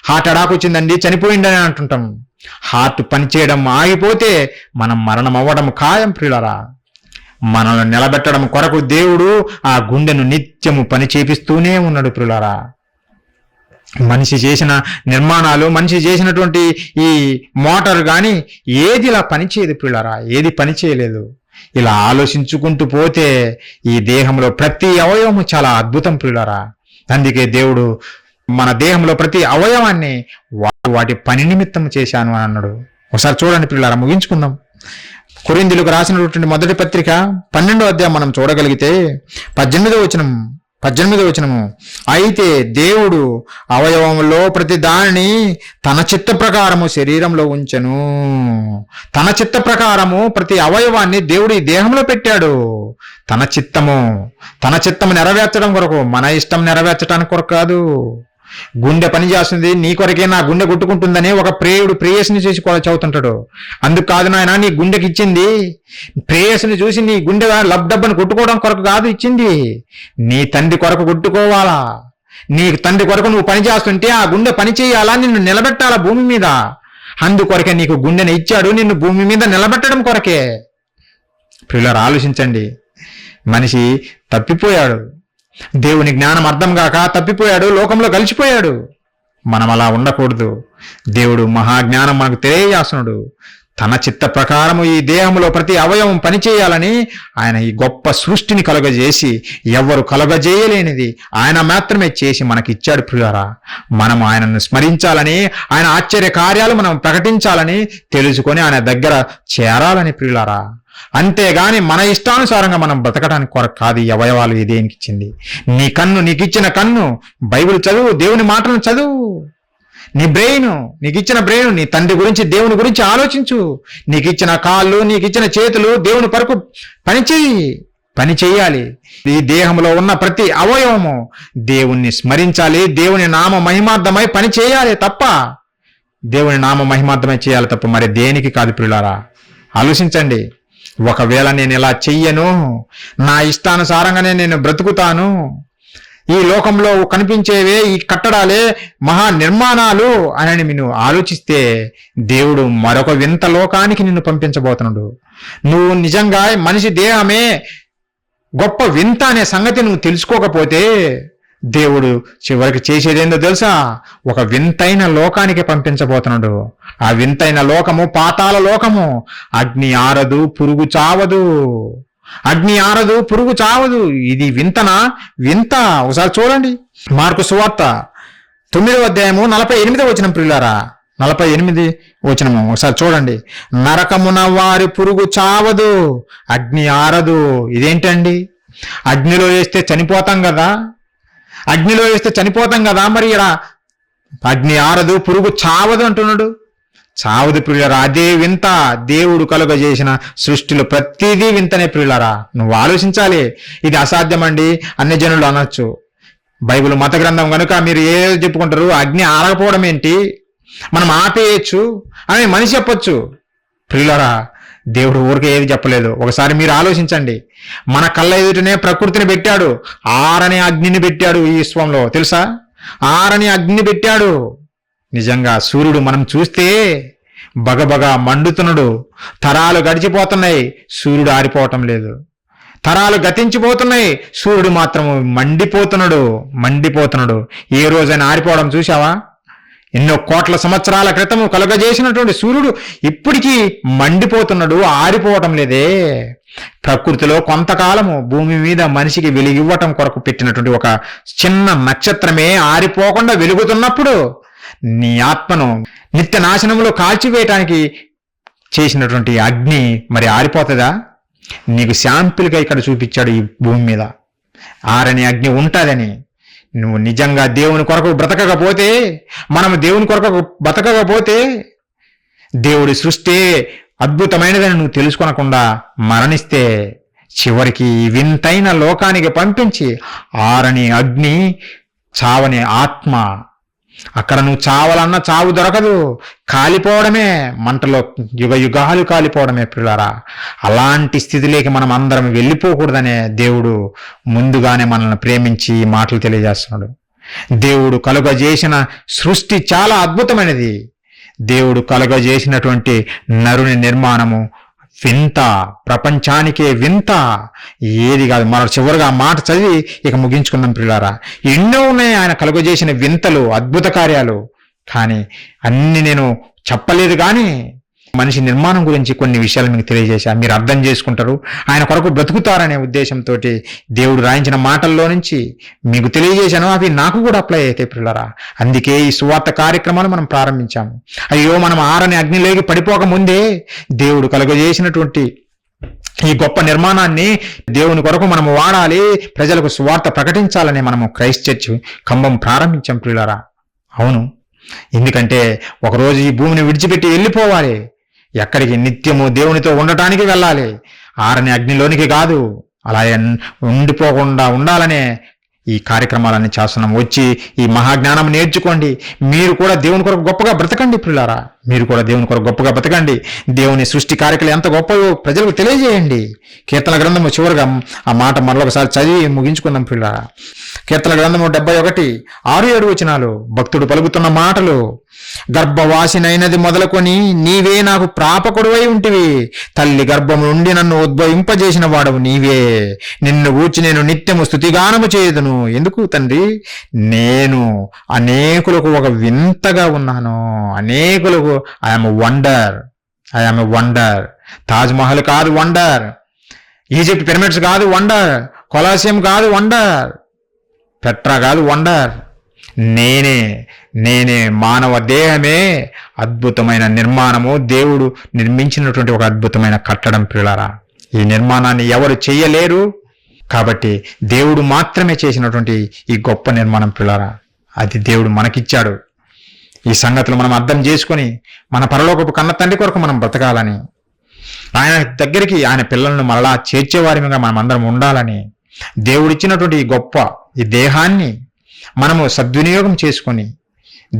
హార్ట్ అటాక్ వచ్చిందండి, చనిపోయిందని అంటుంటాం. హార్ట్ పని చేయడం ఆగిపోతే మనం మరణం అవ్వడం ఖాయం ప్రియులారా. మనల్ని నిలబెట్టడం కొరకు దేవుడు ఆ గుండెను నిత్యము పని చేపిస్తూనే ఉన్నాడు ప్రియులారా. మనిషి చేసిన నిర్మాణాలు, మనిషి చేసినటువంటి ఈ మోటార్ కానీ ఏది ఇలా పనిచేయదు ప్రియులారా, ఏది పని చేయలేదు. ఇలా ఆలోచించుకుంటూ పోతే ఈ దేహంలో ప్రతి అవయవము చాలా అద్భుతం ప్రియులారా. అందుకే దేవుడు మన దేహంలో ప్రతి అవయవాన్ని వాటి పని నిమిత్తం చేశాను అని అన్నాడు. ఒకసారి చూడండి ప్రియులారా, ముగించుకుందాం. కొరింథీయులకు రాసినటువంటి మొదటి పత్రిక 12వ అధ్యాయం మనం చూడగలిగితే 18వ వచనము, అయితే దేవుడు అవయవంలో ప్రతి దానిని తన చిత్త ప్రకారము శరీరంలో ఉంచెను. తన చిత్త ప్రకారము ప్రతి అవయవాన్ని దేవుడు ఈ దేహంలో పెట్టాడు. తన చిత్తము నెరవేర్చడం కొరకు, మన ఇష్టం నెరవేర్చడానికి కొరకు కాదు. గుండె పని చేస్తుంది, నీ కొరకే నా గుండె కొట్టుకుంటుందని ఒక ప్రేయుడు ప్రేయస్ని చూసి చదువుతుంటాడు. అందుకు కాదు నాయన, నీ గుండెకి ఇచ్చింది ప్రేయస్ని చూసి నీ గుండె లబ్డబ్బని కొట్టుకోవడం కొరకు కాదు ఇచ్చింది, నీ తండ్రి కొరకు కొట్టుకోవాలా. నీ తండ్రి కొరకు నువ్వు పని చేస్తుంటే ఆ గుండె పని చేయాలా, నిన్ను నిలబెట్టాలా భూమి మీద. అందుకొరకే నీకు గుండెని ఇచ్చాడు, నిన్ను భూమి మీద నిలబెట్టడం కొరకే. ప్రియులారా ఆలోచించండి, మనిషి తప్పిపోయాడు, దేవుని జ్ఞానం అర్థం కాక తప్పిపోయాడు, లోకంలో కలిసిపోయాడు. మనం అలా ఉండకూడదు. దేవుడు మహాజ్ఞానం మనకు తెలియజేస్తున్నాడు. తన చిత్త ప్రకారము ఈ దేహంలో ప్రతి అవయవం పనిచేయాలని ఆయన ఈ గొప్ప సృష్టిని కలుగజేసి, ఎవరు కలుగజేయలేనిది ఆయన మాత్రమే చేసి మనకిచ్చాడు ప్రియులారా. మనం ఆయనను స్మరించాలని, ఆయన ఆశ్చర్య కార్యాలు మనం ప్రకటించాలని తెలుసుకొని ఆయన దగ్గర చేరాలని ప్రియులారా. అంతేగాని మన ఇష్టానుసారంగా మనం బ్రతకడానికి కొరకు కాదు ఈ అవయవాలు ఈ దేనికి ఇచ్చింది. నీ కన్ను, నీకు ఇచ్చిన కన్ను, బైబిల్ చదువు, దేవుని మాటలను చదువు. నీ బ్రెయిన్, నీకు ఇచ్చిన బ్రెయిన్, నీ తండ్రి గురించి, దేవుని గురించి ఆలోచించు. నీకు ఇచ్చిన కాళ్ళు, నీకు ఇచ్చిన చేతులు దేవుని కొరకు పని చేయాలి. ఈ దేహంలో ఉన్న ప్రతి అవయవము దేవుణ్ణి స్మరించాలి, దేవుని నామ మహిమార్థమై పని చేయాలి తప్ప, దేవుని నామ మహిమార్థమై చేయాలి తప్ప మరి దేనికి కాదు ప్రియులారా. ఆలోచించండి. ఒకవేళ నేను ఇలా చెయ్యను, నా ఇష్టానుసారంగానే నేను బ్రతుకుతాను, ఈ లోకంలో కనిపించేవే ఈ కట్టడాలే మహా నిర్మాణాలు అని నేను ఆలోచిస్తే దేవుడు మరొక వింత లోకానికి నిన్ను పంపించబోతున్నాడు. నువ్వు నిజంగా మనిషి దేహమే గొప్ప వింత అనే సంగతి నువ్వు తెలుసుకోకపోతే దేవుడు చివరికి చేసేదేందో తెలుసా? ఒక వింతైన లోకానికి పంపించబోతున్నాడు. ఆ వింతైన లోకము పాతాళ లోకము. అగ్ని ఆరదు, పురుగు చావదు. అగ్ని ఆరదు, పురుగు చావదు. ఇది వింతనా? వింత. ఒకసారి చూడండి, మార్కు సువార్త 9వ అధ్యాయము 48వ వచనం ప్రియులారా, 48 వచనము ఒకసారి చూడండి. నరకమున వారి పురుగు చావదు, అగ్ని ఆరదు. ఇదేంటండి? అగ్నిలో వేస్తే చనిపోతాం కదా, మరి ఇక్కడ అగ్ని ఆరదు, పురుగు చావదు అంటున్నాడు. చావదు ప్రియులారా. అదే వింత. దేవుడు కలుగజేసిన సృష్టిలో ప్రతిదీ వింతనే ప్రియులారా. నువ్వు ఆలోచించాలి. ఇది అసాధ్యమండి అన్ని జనులు అనొచ్చు. బైబిల్ మత గ్రంథం కనుక మీరు ఏదో చెప్పుకుంటారు, అగ్ని ఆరకపోవడం ఏంటి, మనం ఆపేయచ్చు అని మనిషి చెప్పొచ్చు. ప్రియులారా, దేవుడు ఊరికే ఏది చెప్పలేదు. ఒకసారి మీరు ఆలోచించండి. మన కళ్ళ ఎదుటనే ప్రకృతిని పెట్టాడు, ఆరని అగ్నిని పెట్టాడు. ఈ విశ్వంలో తెలుసా, ఆరని అగ్నిని పెట్టాడు. నిజంగా సూర్యుడు మనం చూస్తే బగబగా మండుతున్నాడు. తరాలు గడిచిపోతున్నాయి, సూర్యుడు ఆరిపోవటం లేదు. తరాలు గతించిపోతున్నాయి, సూర్యుడు మాత్రం మండిపోతున్నాడు. ఏ రోజైనా ఆరిపోవడం చూశావా? ఎన్నో కోట్ల సంవత్సరాల క్రితము కలుగజేసినటువంటి సూర్యుడు ఇప్పటికీ మండిపోతున్నాడు, ఆరిపోవటం లేదే. ప్రకృతిలో కొంతకాలము భూమి మీద మనిషికి వెలుగివ్వటం కొరకు పెట్టినటువంటి ఒక చిన్న నక్షత్రమే ఆరిపోకుండా వెలుగుతున్నప్పుడు నీ ఆత్మను నిత్య నాశనంలో కాల్చివేయటానికి చేసినటువంటి అగ్ని మరి ఆరిపోతుందా? నీకు శాంపిల్గా ఇక్కడ చూపించాడు ఈ భూమి మీద ఆరని అగ్ని ఉంటుందని. నువ్వు నిజంగా దేవుని కొరకు బ్రతకకపోతే, మనం దేవుని కొరకు బ్రతకకపోతే, దేవుడి సృష్టి అద్భుతమైనదని నువ్వు తెలుసుకొనకుండా మరణిస్తే చివరికి వింతైన లోకానికి పంపించి ఆరని అగ్ని, చావని ఆత్మ, అక్కడ నువ్వు చావాలన్నా చావు దొరకదు, కాలిపోవడమే, మంటలో యుగాలు కాలిపోవడమే పిల్లరా. అలాంటి స్థితిలోకి మనం అందరం వెళ్ళిపోకూడదనే దేవుడు ముందుగానే మనల్ని ప్రేమించి మాటలు తెలియజేస్తున్నాడు. దేవుడు కలుగజేసిన సృష్టి చాలా అద్భుతమైనది. దేవుడు కలుగజేసినటువంటి నరుని నిర్మాణము వింత, ప్రపంచానికే వింత, ఏది కాదు. మన చివరిగా ఆ మాట చదివి ఇక ముగించుకుందాం పిల్లారా. ఎన్నో ఉన్నాయి ఆయన కలుగజేసిన వింతలు, అద్భుత కార్యాలు, కానీ అన్ని నేను చెప్పలేదు. కానీ మనిషి నిర్మాణం గురించి కొన్ని విషయాలు మీకు తెలియజేశాను, మీరు అర్థం చేసుకుంటారు, ఆయన కొరకు బ్రతుకుతారనే ఉద్దేశంతో దేవుడు రాయించిన మాటల్లో నుంచి మీకు తెలియజేశాను. అవి నాకు కూడా అప్లై అయితే పిల్లరా. అందుకే ఈ సువార్త కార్యక్రమాలు మనం ప్రారంభించాము. అయ్యో, మనం ఆరని అగ్నిలోకి పడిపోక ముందే దేవుడు కలుగజేసినటువంటి ఈ గొప్ప నిర్మాణాన్ని దేవుని కొరకు మనం వాడాలి, ప్రజలకు సువార్త ప్రకటించాలని మనము క్రైస్ట్ చర్చ్ ఖమ్మం ప్రారంభించాం పిల్లరా. అవును, ఎందుకంటే ఒకరోజు ఈ భూమిని విడిచిపెట్టి వెళ్ళిపోవాలి. ఎక్కడికి? నిత్యము దేవునితో ఉండటానికి వెళ్ళాలి, ఆరని అగ్నిలోనికి కాదు. అలా ఉండిపోకుండా ఉండాలనే ఈ కార్యక్రమాలన్నీ చేస్తున్నాం. వచ్చి ఈ మహాజ్ఞానం నేర్చుకోండి. మీరు కూడా దేవుని కొరకు గొప్పగా బ్రతకండి పిల్లారా. మీరు కూడా దేవుని కొరకు గొప్పగా బ్రతకండి. దేవుని సృష్టి కార్యక్రమాలు ఎంత గొప్పవో ప్రజలకు తెలియజేయండి. కీర్తన గ్రంథము చివరిగా ఆ మాట మరొకసారి చదివి ముగించుకుందాం పిల్లారా. కీర్తన గ్రంథము 71, 6-7 వచనాలు భక్తుడు పలుకుతున్న మాటలు. గర్భవాసినైనది మొదలుకొని నీవే నాకు ప్రాపకుడువై ఉంటివి, తల్లి గర్భము నుండి నన్ను ఉద్భవింపజేసిన వాడవు నీవే. నిన్ను గూర్చి నేను నిత్యము స్తుతిగానము చేయదును. ఎందుకు తండ్రి? నేను అనేకులకు ఒక వింతగా ఉన్నాను, అనేకులకు ఐఎమ్ వండర్. తాజ్ మహల్ కాదు వండర్, ఈజిప్ట్ పిరమిడ్స్ కాదు వండర్, కొలాసియం కాదు వండర్, పెట్రా కాదు వండర్. నేనే మానవ దేహమే అద్భుతమైన నిర్మాణము, దేవుడు నిర్మించినటువంటి ఒక అద్భుతమైన కట్టడం పిల్లరా. ఈ నిర్మాణాన్ని ఎవరు చెయ్యలేరు, కాబట్టి దేవుడు మాత్రమే చేసినటువంటి ఈ గొప్ప నిర్మాణం పిల్లరా, అది దేవుడు మనకిచ్చాడు. ఈ సంగతులు మనం అర్థం చేసుకొని మన పరలోకపు కన్న తండ్రి కొరకు మనం బ్రతకాలని, ఆయన దగ్గరికి ఆయన పిల్లలను మరలా చేర్చేవారిగా మనం అందరం ఉండాలని, దేవుడిచ్చినటువంటి ఈ గొప్ప ఈ దేహాన్ని మనము సద్వినియోగం చేసుకొని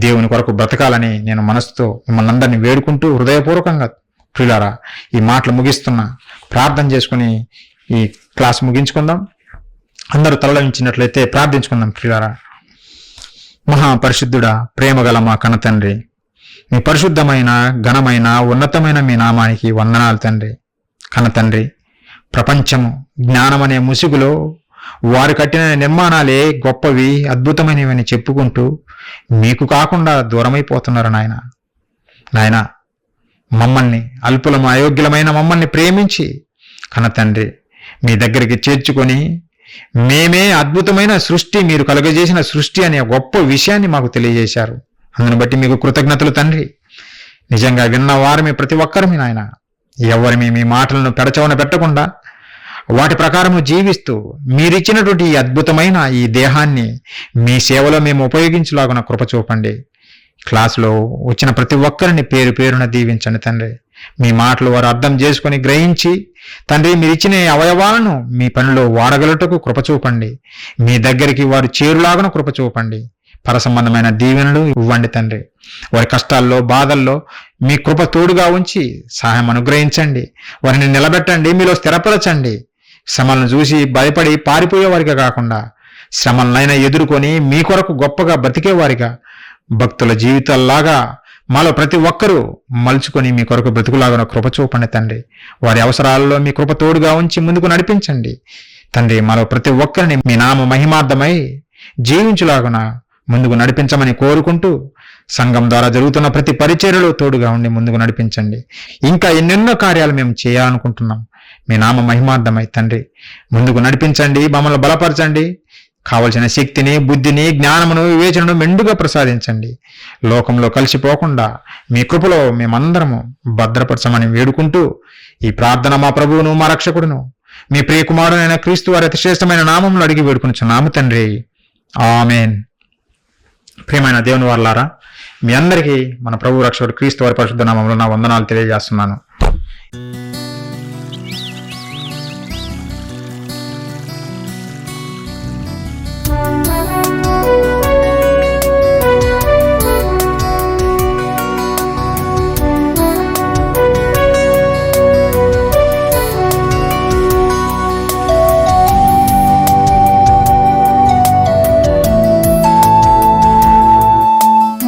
దేవుని కొరకు బ్రతకాలని నేను మనసుతో మిమ్మల్ని అందరినీ వేడుకుంటూ హృదయపూర్వకంగా ప్రియులారా ఈ మాటలు ముగిస్తున్నా. ప్రార్థన చేసుకుని ఈ క్లాస్ ముగించుకుందాం. అందరూ తలలించినట్లయితే ప్రార్థించుకుందాం. ప్రియులారా, మహాపరిశుద్ధుడా, ప్రేమగల మా కన్న తండ్రి, మీ పరిశుద్ధమైన ఘనమైన ఉన్నతమైన మీ నామానికి వందనాలు తండ్రి. కన్న తండ్రి, ప్రపంచము జ్ఞానమనే ముసుగులో వారు కట్టిన నిర్మాణాలే గొప్పవి, అద్భుతమైనవని చెప్పుకుంటూ మీకు కాకుండా దూరమైపోతున్నారు నాయన. మమ్మల్ని, అల్పులము అయోగ్యులమైన మమ్మల్ని ప్రేమించి కన్న తండ్రి మీ దగ్గరికి చేర్చుకొని మేమే అద్భుతమైన సృష్టి, మీరు కలుగజేసిన సృష్టి అనే గొప్ప విషయాన్ని మాకు తెలియజేశారు. అందును బట్టి మీకు కృతజ్ఞతలు తండ్రి. నిజంగా విన్నవారమే ప్రతి ఒక్కరమే నాయన, ఎవరిమి మీ మాటలను పెడచవన పెట్టకుండా వాటి ప్రకారము జీవిస్తూ మీరిచ్చినటువంటి ఈ అద్భుతమైన ఈ దేహాన్ని మీ సేవలో మేము ఉపయోగించలాగున కృప చూపండి. క్లాసులో వచ్చిన ప్రతి ఒక్కరిని పేరు పేరున దీవించండి తండ్రి. మీ మాటలు వారు అర్థం చేసుకొని గ్రహించి తండ్రి మీరిచ్చిన అవయవాలను మీ పనిలో వాడగలటకు కృప చూపండి. మీ దగ్గరికి వారు చేరులాగున కృప చూపండి. పరసంబంధమైన దీవెనలు ఇవ్వండి తండ్రి. వారి కష్టాల్లో బాధల్లో మీ కృప తోడుగా ఉంచి సహాయం అనుగ్రహించండి. వారిని నిలబెట్టండి, మీలో స్థిరపరచండి. శ్రమలను చూసి భయపడి పారిపోయేవారిగా కాకుండా శ్రమలనైనా ఎదుర్కొని మీ కొరకు గొప్పగా బ్రతికేవారిగా, భక్తుల జీవితాల్లాగా మాలో ప్రతి ఒక్కరూ మలుచుకొని మీ కొరకు బ్రతుకులాగా కృప చూపండి తండ్రి. వారి అవసరాలలో మీ కృప తోడుగా ఉంచి ముందుకు నడిపించండి తండ్రి. మాలో ప్రతి ఒక్కరిని మీ నామ మహిమార్థమై జీవించులాగున ముందుకు నడిపించమని కోరుకుంటూ, సంఘం ద్వారా జరుగుతున్న ప్రతి పరిచర్యలో తోడుగా ఉండి ముందుకు నడిపించండి. ఇంకా ఎన్నెన్నో కార్యాలు మేము చేయాలనుకుంటున్నాం. మీ నామ మహిమార్థమై తండ్రి ముందుకు నడిపించండి, మమ్మల్ని బలపరచండి. కావలసిన శక్తిని, బుద్ధిని, జ్ఞానమును, వివేచనను మెండుగా ప్రసాదించండి. లోకంలో కలిసిపోకుండా మీ కృపలో మేమందరము భద్రపరచమని వేడుకుంటూ, ఈ ప్రార్థన మా ప్రభువును, మా రక్షకుడును, మీ ప్రియకుమారుడైన క్రీస్తు వారి అతి శ్రేష్టమైన నామంలో అడిగి వేడుకొనుచున్నాము తండ్రి. ఆమేన్. ప్రియమైన దేవుని వారలారా, మీ అందరికీ మన ప్రభు రక్షకుడు క్రీస్తు వారి పరిశుద్ధ నామంలో నా వందనాలు తెలియజేస్తున్నాను.